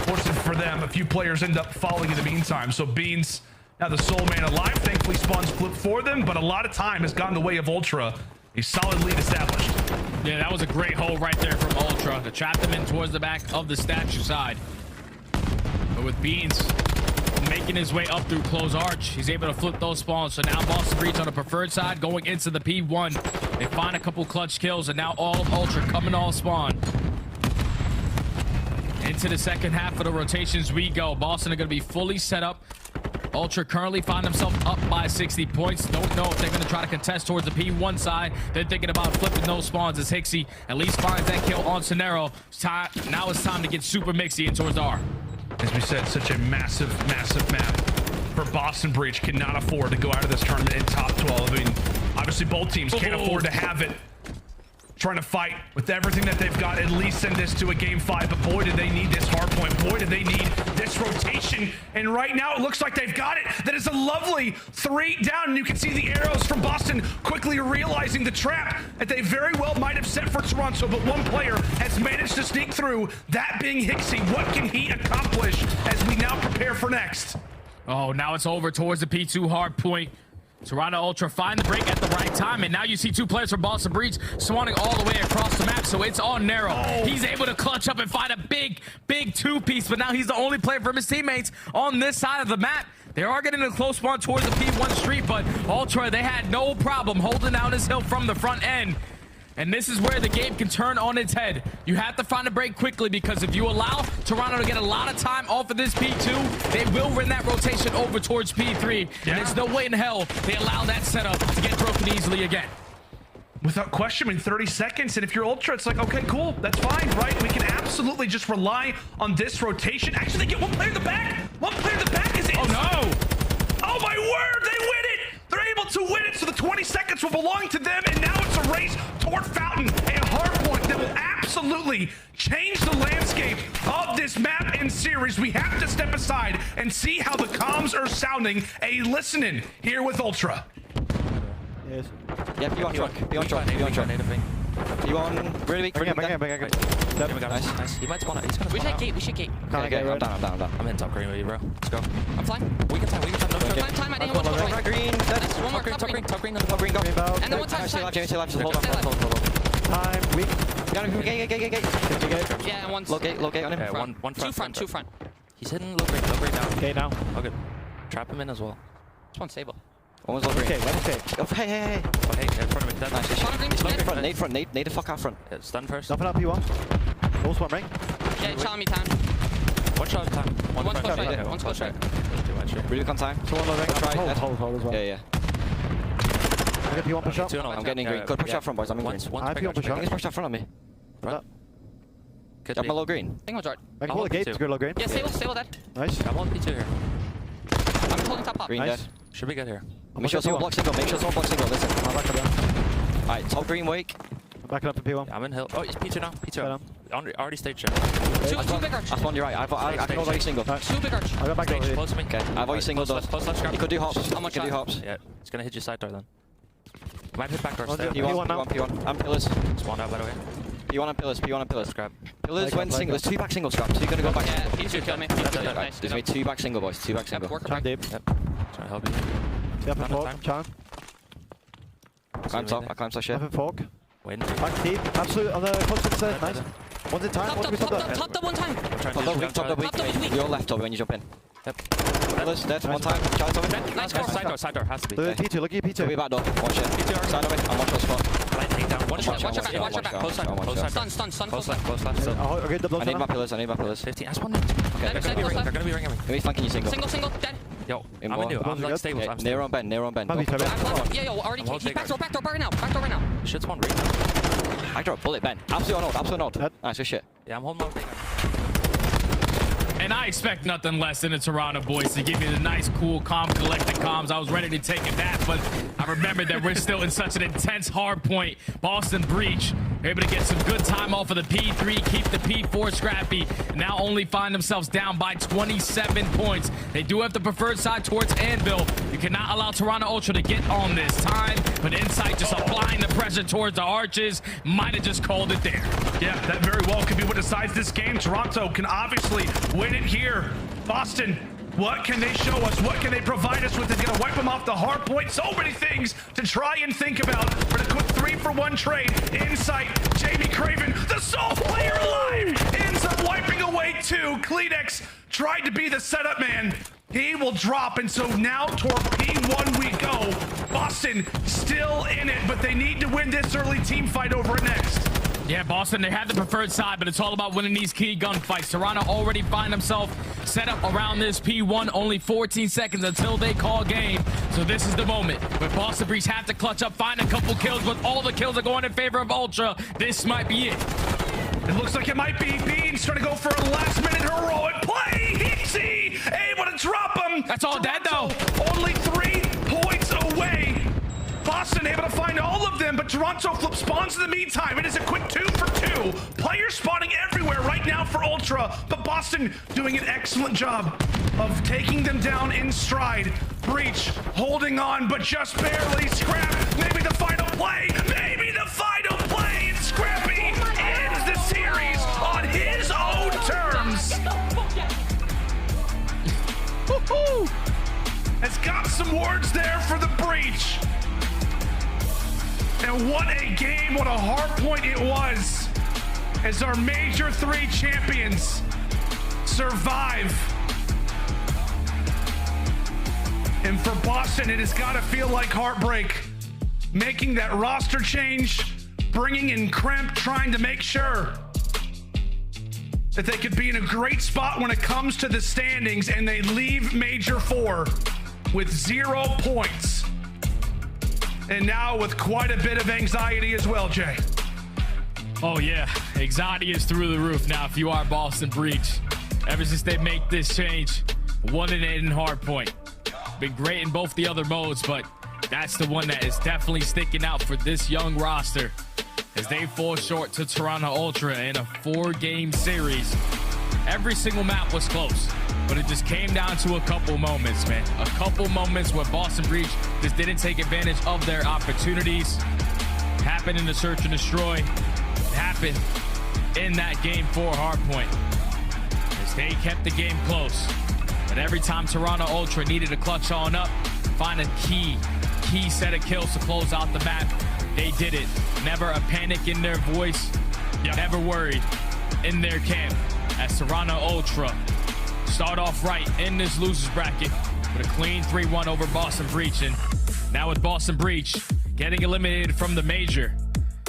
[SPEAKER 2] Fortunate for them, a few players end up falling in the meantime. So Beans, now the sole man alive, thankfully spawns flip for them, but a lot of time has gone the way of Ultra. A solid lead established.
[SPEAKER 3] Yeah, that was a great hold right there from Ultra to trap them in towards the back of the statue side. But with Beans making his way up through close arch, he's able to flip those spawns. So now Boston Breach on the preferred side going into the P1. They find a couple clutch kills, and now all of Ultra coming all spawn. Into the second half of the rotations we go. Boston are going to be fully set up. Ultra currently find themselves up by 60 points. Don't know if they're going to try to contest towards the P1 side. They're thinking about flipping those spawns as Hixie at least finds that kill on Nero. Now it's time to get super mixy in towards R.
[SPEAKER 2] As we said, such a massive map for Boston Breach. Cannot afford to go out of this tournament in top 12. I mean, obviously both teams can't afford to have it. Trying to fight with everything that they've got, at least send this to a game 5, but boy, did they need this hard point. Boy, did they need this rotation, and right now it looks like they've got it. That is a lovely 3 down, and you can see the arrows from Boston quickly realizing the trap that they very well might have set for Toronto, but one player has managed to sneak through, that being Hixie. What can he accomplish as we now prepare for next?
[SPEAKER 3] Oh, now it's over towards the P2 hard point. Toronto Ultra find the break at the right time, and now you see 2 players from Boston Breach swanning all the way across the map, so it's on Nero. He's able to clutch up and find a big 2-piece, but now he's the only player from his teammates on this side of the map. They are getting a close spawn towards the P1 street, but Ultra, they had no problem holding down this hill from the front end. And this is where the game can turn on its head. You have to find a break quickly, because if you allow Toronto to get a lot of time off of this P2, they will run that rotation over towards P3. And there's no way in hell they allow that setup to get broken easily again.
[SPEAKER 2] Without question, in 30 seconds, and if you're Ultra, it's like, okay, cool, that's fine, right? We can absolutely just rely on this rotation. Actually, they get one player in the back. One player in the back is in.
[SPEAKER 3] Oh, no.
[SPEAKER 2] Oh, my word, they win it. They're able able to win it, so the 20 seconds will belong to them, and now it's a race toward Fountain, a hard point that will absolutely change the landscape of this map and series. We have to step aside and see how the comms are sounding. A listening here with Ultra.
[SPEAKER 4] Yes.
[SPEAKER 9] Yeah, be on truck. Be on truck. Be on truck. You on really weak?
[SPEAKER 4] Bring it.
[SPEAKER 1] Nice. He might spawn out. He's gonna spawn out.
[SPEAKER 5] We should gate.
[SPEAKER 9] Okay, I'm down.
[SPEAKER 1] I'm in top green with you, bro. Let's go.
[SPEAKER 5] I'm flying.
[SPEAKER 1] We can time. No
[SPEAKER 5] Time. I didn't want to go.
[SPEAKER 9] Green.
[SPEAKER 5] Nice. One more. Top green.
[SPEAKER 9] Go.
[SPEAKER 5] And then one time.
[SPEAKER 9] Stay alive, Jamie. Stay alive. Just hold
[SPEAKER 5] Stay alive.
[SPEAKER 9] on.
[SPEAKER 4] Time. Weak.
[SPEAKER 9] Gate.
[SPEAKER 5] Yeah, and one.
[SPEAKER 9] Locate on him.
[SPEAKER 1] Okay, one front.
[SPEAKER 5] Two front.
[SPEAKER 1] He's hitting low green now.
[SPEAKER 4] Okay, now.
[SPEAKER 1] Okay. Trap him in as well.
[SPEAKER 5] This one's stable.
[SPEAKER 9] One was low green.
[SPEAKER 4] Okay, okay.
[SPEAKER 9] Oh, hey.
[SPEAKER 1] Oh, hey, in front of me. Dead.
[SPEAKER 9] Nice.
[SPEAKER 5] Bottom green.
[SPEAKER 9] He's looking
[SPEAKER 5] Dead.
[SPEAKER 9] front. Nade the fuck out front.
[SPEAKER 1] Yeah, stun first.
[SPEAKER 4] Nothing up P1. Most one ring.
[SPEAKER 5] Yeah, challenge me time.
[SPEAKER 1] One shot at a time.
[SPEAKER 5] One's
[SPEAKER 1] front.
[SPEAKER 5] close right.
[SPEAKER 1] Okay,
[SPEAKER 5] One's close right.
[SPEAKER 1] Too much here.
[SPEAKER 9] Really on time.
[SPEAKER 4] So one low ring. Hold as well.
[SPEAKER 9] Yeah.
[SPEAKER 4] I get P1 push up.
[SPEAKER 9] I'm getting green. Go push out front, boys. I'm in green.
[SPEAKER 4] I P1 push
[SPEAKER 9] I
[SPEAKER 4] up.
[SPEAKER 9] think it's pushed out front on me.
[SPEAKER 1] Front. Could
[SPEAKER 9] I'm
[SPEAKER 1] be.
[SPEAKER 9] a low green.
[SPEAKER 5] I think we'll dart.
[SPEAKER 4] I can hold the gate to go low green.
[SPEAKER 5] Yeah, stable dead.
[SPEAKER 4] Nice.
[SPEAKER 1] I'm on P2 here.
[SPEAKER 5] I'm holding top.
[SPEAKER 9] Green
[SPEAKER 4] Nice.
[SPEAKER 9] dead.
[SPEAKER 1] Should be good here.
[SPEAKER 9] Make sure someone blocks single. Listen.
[SPEAKER 4] I'm back up.
[SPEAKER 9] Alright, top green wake.
[SPEAKER 4] I'm backing up in P1.
[SPEAKER 1] I'm in hill. Oh, it's P2 now. P2. Already stage check.
[SPEAKER 5] Two big arch.
[SPEAKER 9] That's one you're right. I can hold you single.
[SPEAKER 5] Two big arch.
[SPEAKER 4] I got back
[SPEAKER 1] Stage
[SPEAKER 4] over
[SPEAKER 1] close to me.
[SPEAKER 9] Okay, I've already singled those.
[SPEAKER 1] Close left, Scrapz.
[SPEAKER 9] You could do hops.
[SPEAKER 5] How much
[SPEAKER 9] You could do
[SPEAKER 5] shot?
[SPEAKER 9] hops.
[SPEAKER 1] Yeah, it's gonna hit your side door then. Might hit back door.
[SPEAKER 4] Oh,
[SPEAKER 1] Stay.
[SPEAKER 4] yeah.
[SPEAKER 9] P1. I'm pillars.
[SPEAKER 1] Spawned out by the way.
[SPEAKER 9] P1 and pillars.
[SPEAKER 1] Scrap.
[SPEAKER 9] Pillars went single. There's two back single scraps. So you're gonna go back.
[SPEAKER 5] Yeah, P2 kill me. Nice.
[SPEAKER 9] There's only two back single, boys. Two back single.
[SPEAKER 5] Work
[SPEAKER 4] Chan
[SPEAKER 5] back.
[SPEAKER 4] deep.
[SPEAKER 1] Yep. Trying to help you.
[SPEAKER 4] Yep, and
[SPEAKER 1] Time.
[SPEAKER 4] fork. Chan.
[SPEAKER 9] Climb top. I climb top shit.
[SPEAKER 4] Left and fork.
[SPEAKER 1] Waiting.
[SPEAKER 4] Back deep. Absolute on the close to the stairs. Nice. One's in time. One's
[SPEAKER 5] Top
[SPEAKER 4] top.
[SPEAKER 5] one time.
[SPEAKER 1] Trying
[SPEAKER 9] Top weak.
[SPEAKER 5] Top weak.
[SPEAKER 9] You're left over when you jump in.
[SPEAKER 1] Yep.
[SPEAKER 9] Pillars dead. One time. Charlie over.
[SPEAKER 5] Nice
[SPEAKER 1] Side door has to be.
[SPEAKER 4] The P2. Look at your
[SPEAKER 9] Could be
[SPEAKER 4] P2.
[SPEAKER 9] back door. Watch it. Side of it. I'm watch your spot.
[SPEAKER 1] Light take down. One shot.
[SPEAKER 5] Watch your back.
[SPEAKER 1] Close side. Close side.
[SPEAKER 5] Stun.
[SPEAKER 1] Close left. So
[SPEAKER 4] Okay, double
[SPEAKER 9] I need my
[SPEAKER 4] tunnel.
[SPEAKER 9] pillars.
[SPEAKER 1] 15. That's one.
[SPEAKER 9] Okay.
[SPEAKER 1] They're gonna be ringing me.
[SPEAKER 9] Maybe flanking you single.
[SPEAKER 5] Single. Dead.
[SPEAKER 1] Yo,
[SPEAKER 9] In
[SPEAKER 1] I'm
[SPEAKER 9] more.
[SPEAKER 1] in new. I'm like stable. I'm
[SPEAKER 9] Nero
[SPEAKER 1] stable.
[SPEAKER 9] on bend.
[SPEAKER 4] Maybe
[SPEAKER 9] Go.
[SPEAKER 4] turn it.
[SPEAKER 5] Yeah, already.
[SPEAKER 1] I'm
[SPEAKER 5] He's back door right now.
[SPEAKER 1] Shit's one ring.
[SPEAKER 9] I drop bullet Ben. Absolute nod.
[SPEAKER 4] Dead.
[SPEAKER 9] Nice, good shit.
[SPEAKER 1] Yeah, I'm holding my thing.
[SPEAKER 3] And I expect nothing less than the Toronto boys to give me the nice, cool, calm, collected comms. I was ready to take a nap, but I remembered that we're still in such an intense hard point. Boston breach. They're able to get some good time off of the P3, keep the P4 scrappy. Now only find themselves down by 27 points. They do have the preferred side towards Anvil. You cannot allow Toronto Ultra to get on this time, but Insight just applying the pressure towards the arches. Might have just called it there.
[SPEAKER 2] Yeah, that very well could be what decides this game. Toronto can obviously win it here. Boston, what can they show us? What can they provide us with? They're going to wipe them off the hard point. So many things to try and think about. For the quick 3-for-1 trade. Insight, Jamie Craven, the sole player alive, ends up wiping away two. Kleenex tried to be the setup man. He will drop, and so now toward P1 we go. Boston still in it, but they need to win this early team fight over it next.
[SPEAKER 3] Yeah, Boston, they had the preferred side, but it's all about winning these key gunfights. Toronto already find themselves set up around this P1. Only 14 seconds until they call game. So this is the moment where Boston Breach have to clutch up, find a couple kills, but all the kills are going in favor of Ultra. This might be it.
[SPEAKER 2] It looks like it might be. Beans trying to go for a last-minute heroic play. Easy, able to drop him.
[SPEAKER 3] That's all dead, though.
[SPEAKER 2] Only 3 points away. Boston able to find all of them, but Toronto flip spawns in the meantime. It is a quick 2-for-2. Players spawning everywhere right now for Ultra, but Boston doing an excellent job of taking them down in stride. Breach holding on, but just barely. Scrap, maybe the final play. And Scrappy ends the series on his own terms. Woohoo! Has got some words there for the Breach. And what a game, what a hard point it was as our Major 3 champions survive. And for Boston, it has got to feel like heartbreak. Making that roster change, bringing in Kremp, trying to make sure that they could be in a great spot when it comes to the standings, and they leave Major 4 with 0 points. And now with quite a bit of anxiety as well, Jay.
[SPEAKER 3] Oh yeah, anxiety is through the roof now if you are Boston Breach. Ever since they make this change, 1-8 in hardpoint. Been great in both the other modes, but That's the one that is definitely sticking out for this young roster, as they fall short to Toronto Ultra in a 4-game series. Every single map was close, but it just came down to a couple moments, man. A couple moments where Boston Breach just didn't take advantage of their opportunities. It happened in the Search and Destroy. It happened in that game 4 hardpoint, as they kept the game close. But every time Toronto Ultra needed to clutch on up, find a key set of kills to close out the map, they did it. Never a panic in their voice, never worried in their camp, as Toronto Ultra start off right in this losers bracket with a clean 3-1 over Boston Breach. And now with Boston Breach getting eliminated from the major,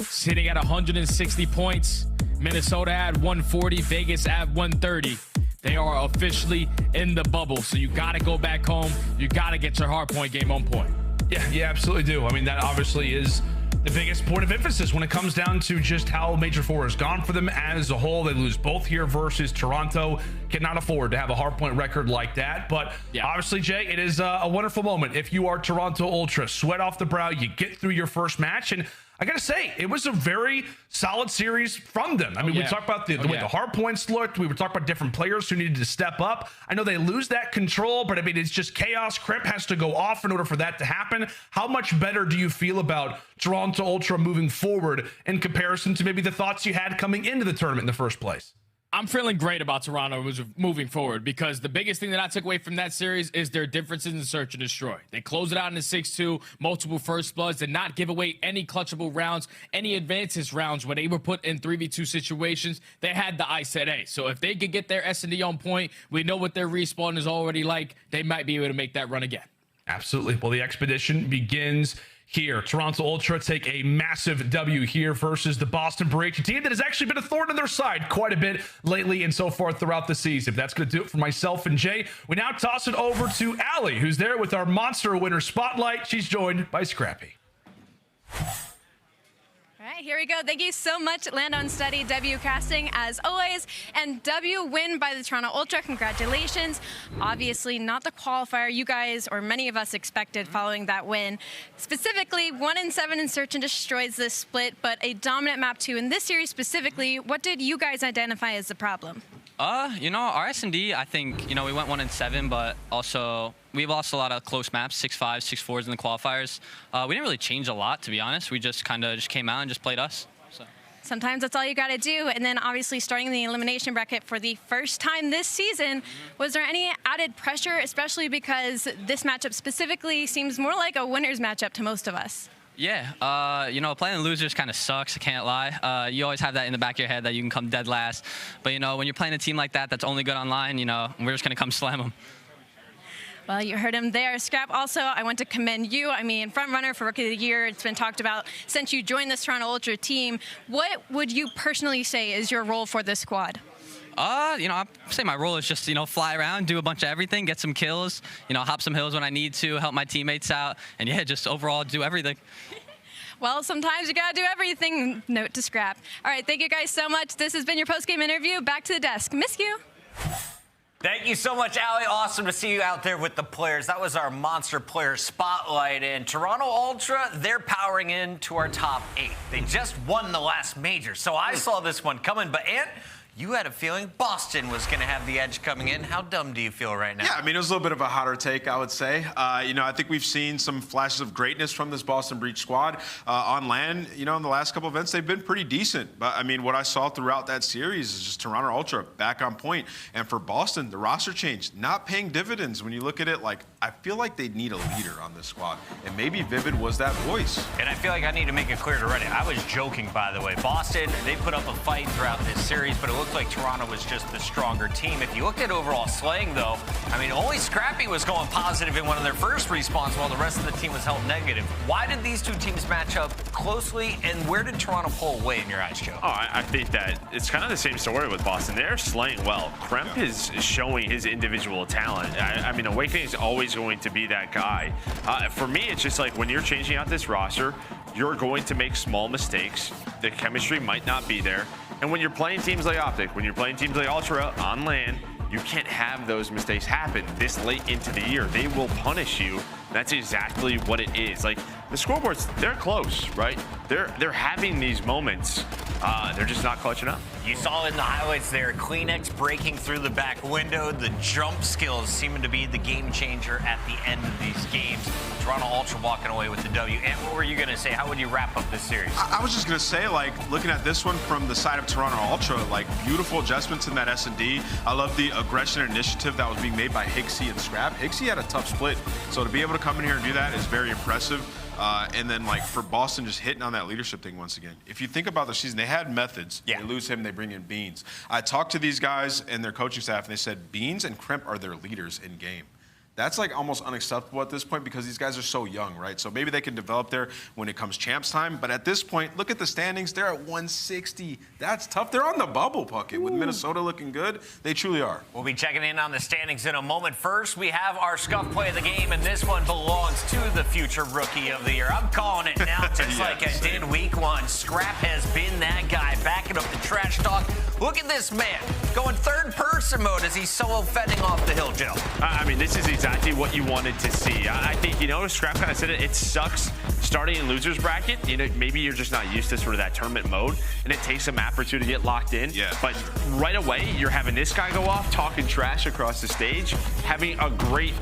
[SPEAKER 3] sitting at 160 points, Minnesota at 140, Vegas at 130. They are officially in the bubble, so you got to go back home. You got to get your hardpoint game on point.
[SPEAKER 2] Yeah, you absolutely do. I mean, that obviously is the biggest point of emphasis when it comes down to just how Major 4 has gone for them as a whole. They lose both here versus Toronto. Cannot afford to have a hardpoint record like that. But obviously, Jay, it is a wonderful moment. If you are Toronto Ultra, sweat off the brow, you get through your first match. And I gotta say, it was a very solid series from them. I mean, we talked about the way the hard points looked. We were talking about different players who needed to step up. I know they lose that control, but I mean, it's just chaos. Kremp has to go off in order for that to happen. How much better do you feel about Toronto Ultra moving forward in comparison to maybe the thoughts you had coming into the tournament in the first place?
[SPEAKER 3] I'm feeling great about Toronto moving forward, because the biggest thing that I took away from that series is their differences in Search and Destroy. They closed it out in a 6-2, multiple first bloods, did not give away any clutchable rounds, any advances rounds. When they were put in 3v2 situations, they had the ice at A. So if they could get their S&D on point, we know what their respawn is already like, they might be able to make that run again.
[SPEAKER 2] Absolutely. Well, the expedition begins here. Toronto Ultra take a massive W here versus the Boston Breach, a team that has actually been a thorn in their side quite a bit lately and so far throughout the season. That's going to do it for myself and Jay. We now toss it over to Allie, who's there with our Monster Winner Spotlight. She's joined by Scrappy.
[SPEAKER 10] All right, here we go. Thank you so much, Land on Steady, W Casting, as always. And W win by the Toronto Ultra. Congratulations. Obviously, not the qualifier you guys or many of us expected following that win. Specifically, 1-7 in Search and Destroys this split, but a dominant map 2 in this series specifically. What did you guys identify as the problem?
[SPEAKER 5] You know, our S&D, I think, you know, we went 1-7, but also we lost a lot of close maps, 6-5s, 6-4s in the qualifiers. We didn't really change a lot, to be honest. We just kind of came out and just played us. So.
[SPEAKER 10] Sometimes that's all you got to do. And then obviously starting the elimination bracket for the first time this season, was there any added pressure, especially because this matchup specifically seems more like a winner's matchup to most of us?
[SPEAKER 5] Yeah, you know, playing losers kind of sucks, I can't lie. You always have that in the back of your head that you can come dead last. But, you know, when you're playing a team like that that's only good online, you know, we're just going to come slam them.
[SPEAKER 10] Well, you heard him there. Scrap, also, I want to commend you. I mean, front runner for Rookie of the Year. It's been talked about since you joined this Toronto Ultra team. What would you personally say is your role for this squad?
[SPEAKER 5] You know, I'd say my role is just, you know, fly around, do a bunch of everything, get some kills, you know, hop some hills when I need to, help my teammates out, and yeah, just overall do everything.
[SPEAKER 10] Well, sometimes you gotta do everything. Note to Scrap. All right, thank you guys so much. This has been your post-game interview. Back to the desk. Miss you.
[SPEAKER 11] Thank you so much, Allie. Awesome to see you out there with the players. That was our Monster Player Spotlight. And Toronto Ultra, they're powering into our top 8. They just won the last major, so I saw this one coming. But, Ant, you had a feeling Boston was going to have the edge coming in. How dumb do you feel right now?
[SPEAKER 12] Yeah, I mean, it was a little bit of a hotter take, I would say. You know, I think we've seen some flashes of greatness from this Boston Breach squad. On land, you know, in the last couple events, they've been pretty decent. But, I mean, what I saw throughout that series is just Toronto Ultra back on point. And for Boston, the roster change, not paying dividends. When you look at it, like, I feel like they need a leader on this squad. And maybe Vivid was that voice.
[SPEAKER 11] And I feel like I need to make it clear to Reddit. I was joking, by the way. Boston, they put up a fight throughout this series, but it looked like Toronto was just the stronger team. If you looked at overall slaying, though, I mean, only Scrappy was going positive in one of their first respawns while the rest of the team was held negative. Why did these two teams match up closely, and where did Toronto pull away in your eyes, Joe?
[SPEAKER 13] Oh, I think that it's kind of the same story with Boston. They're slaying well. Kremp is showing his individual talent. I mean, Owakening is always going to be that guy. For me, it's just like when you're changing out this roster, you're going to make small mistakes. The chemistry might not be there. And when you're playing teams like OpTic, when you're playing teams like Ultra on LAN, You can't have those mistakes happen this late into the year. They will punish you. That's exactly what it is. Like, the scoreboards, they're close, right? They're having these moments. They're just not clutching up.
[SPEAKER 11] You saw in the highlights there, Kleenex breaking through the back window. The jump skills seeming to be the game changer at the end of these games. Toronto Ultra walking away with the W. And what were you going to say? How would you wrap up this series?
[SPEAKER 12] I was just going to say, like, looking at this one from the side of Toronto Ultra, like, beautiful adjustments in that S&D. I love the aggression and initiative that was being made by Hicksy and Scrapz. Hicksy had a tough split, so to be able to come in here and do that is very impressive. And then, like, for Boston, just hitting on that leadership thing once again. If you think about the season, they had methods. Yeah. They lose him, they bring in Beans. I talked to these guys and their coaching staff, and they said Beans and Kremp are their leaders in game. That's like almost unacceptable at this point because these guys are so young, right? So maybe they can develop there when it comes champs time. But at this point, look at the standings. They're at 160. That's tough. They're on the bubble bucket. With Minnesota looking good, they truly are.
[SPEAKER 11] We'll be checking in on the standings in a moment. First, we have our scuff play of the game, and this one belongs to the future Rookie of the Year. I'm calling it now, just like I did week one. Scrapz has been that guy, backing up the trash talk. Look at this man, going third-person mode as he's solo fending off the hill, Joe.
[SPEAKER 13] I mean, this is exactly what you wanted to see. I think, you know, Scrapz kind of said it. It sucks starting in losers bracket. You know, maybe you're just not used to sort of that tournament mode, and it takes a map or two to get locked in. Yeah. But right away, you're having this guy go off, talking trash across the stage, having a great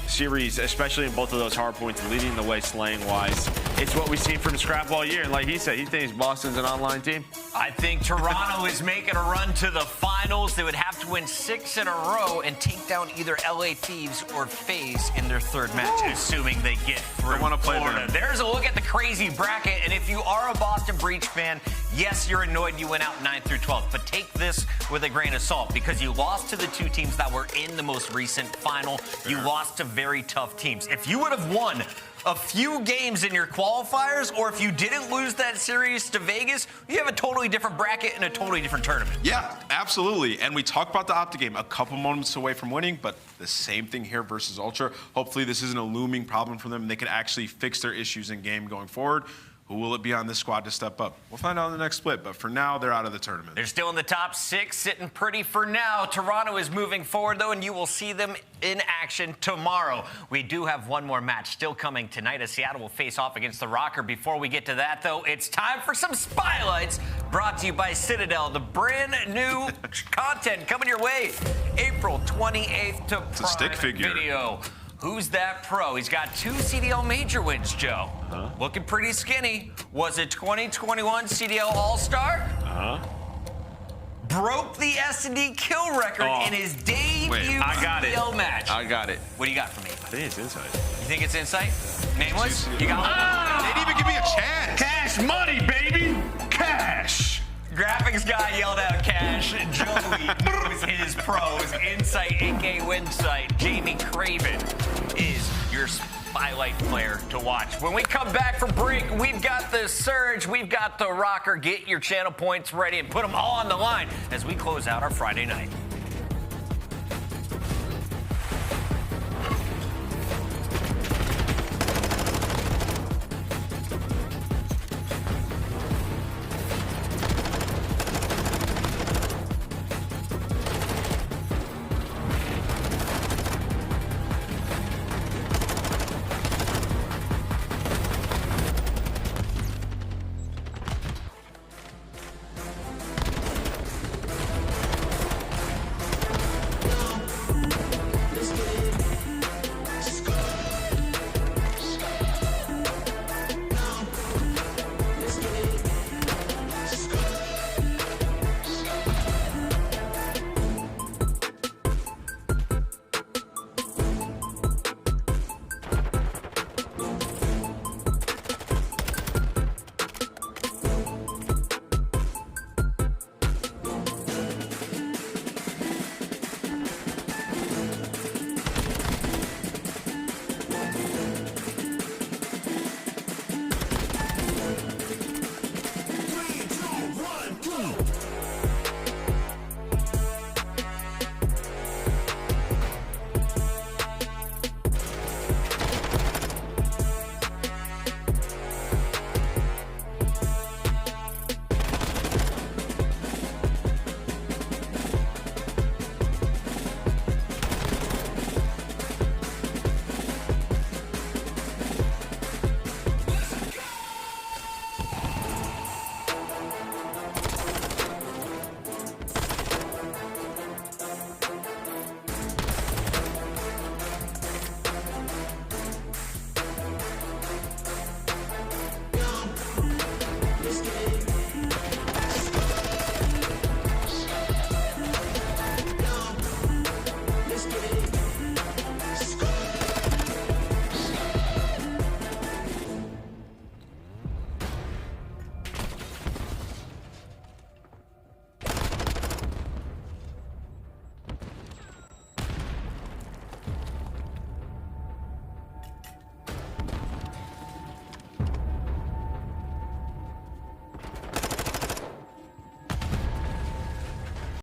[SPEAKER 13] series, especially in both of those hard points, leading the way slaying-wise. It's what we've seen from Scrapz all year, and like he said, he thinks Boston's an online team.
[SPEAKER 11] I think Toronto is making a run to the finals. They would have to win 6 in a row and take down either LA Thieves or FaZe in their third match, assuming they get through Florida. There's a look at the crazy bracket, and if you are a Boston Breach fan, yes, you're annoyed you went out 9 through 12, but take this with a grain of salt because you lost to the 2 teams that were in the most recent final. You lost to very tough teams. If you would have won a few games in your qualifiers, or if you didn't lose that series to Vegas, you have a totally different bracket and a totally different tournament.
[SPEAKER 12] Yeah, absolutely. And we talked about the OpTic game, a couple moments away from winning, but the same thing here versus Ultra. Hopefully this isn't a looming problem for them and they can actually fix their issues in game going forward. Who will it be on this squad to step up? We'll find out in the next split, but for now, they're out of the tournament.
[SPEAKER 11] They're still in the top 6, sitting pretty for now. Toronto is moving forward, though, and you will see them in action tomorrow. We do have one more match still coming tonight as Seattle will face off against the Røkkr. Before we get to that, though, it's time for some spotlights brought to you by Citadel. The brand new content coming your way April 28th to
[SPEAKER 12] It's a stick figure.
[SPEAKER 11] Video. Who's that pro? He's got 2 CDL major wins, Joe. Looking pretty skinny. Was it 2021 CDL All-Star? Broke the S&D kill record in his debut CDL match.
[SPEAKER 13] I got it.
[SPEAKER 11] What do you got for me?
[SPEAKER 13] I think it's Insight.
[SPEAKER 11] You think it's Insight? Nameless? You got one?
[SPEAKER 12] They didn't even give me a chance.
[SPEAKER 2] Cash money, baby. Cash.
[SPEAKER 11] Graphics guy yelled out cash. Joey knows his pros. Insight, aka Winsight. Jamie Craven is your spotlight player to watch. When we come back from break, we've got the Surge, we've got the Røkkr. Get your channel points ready and put them all on the line as we close out our Friday night.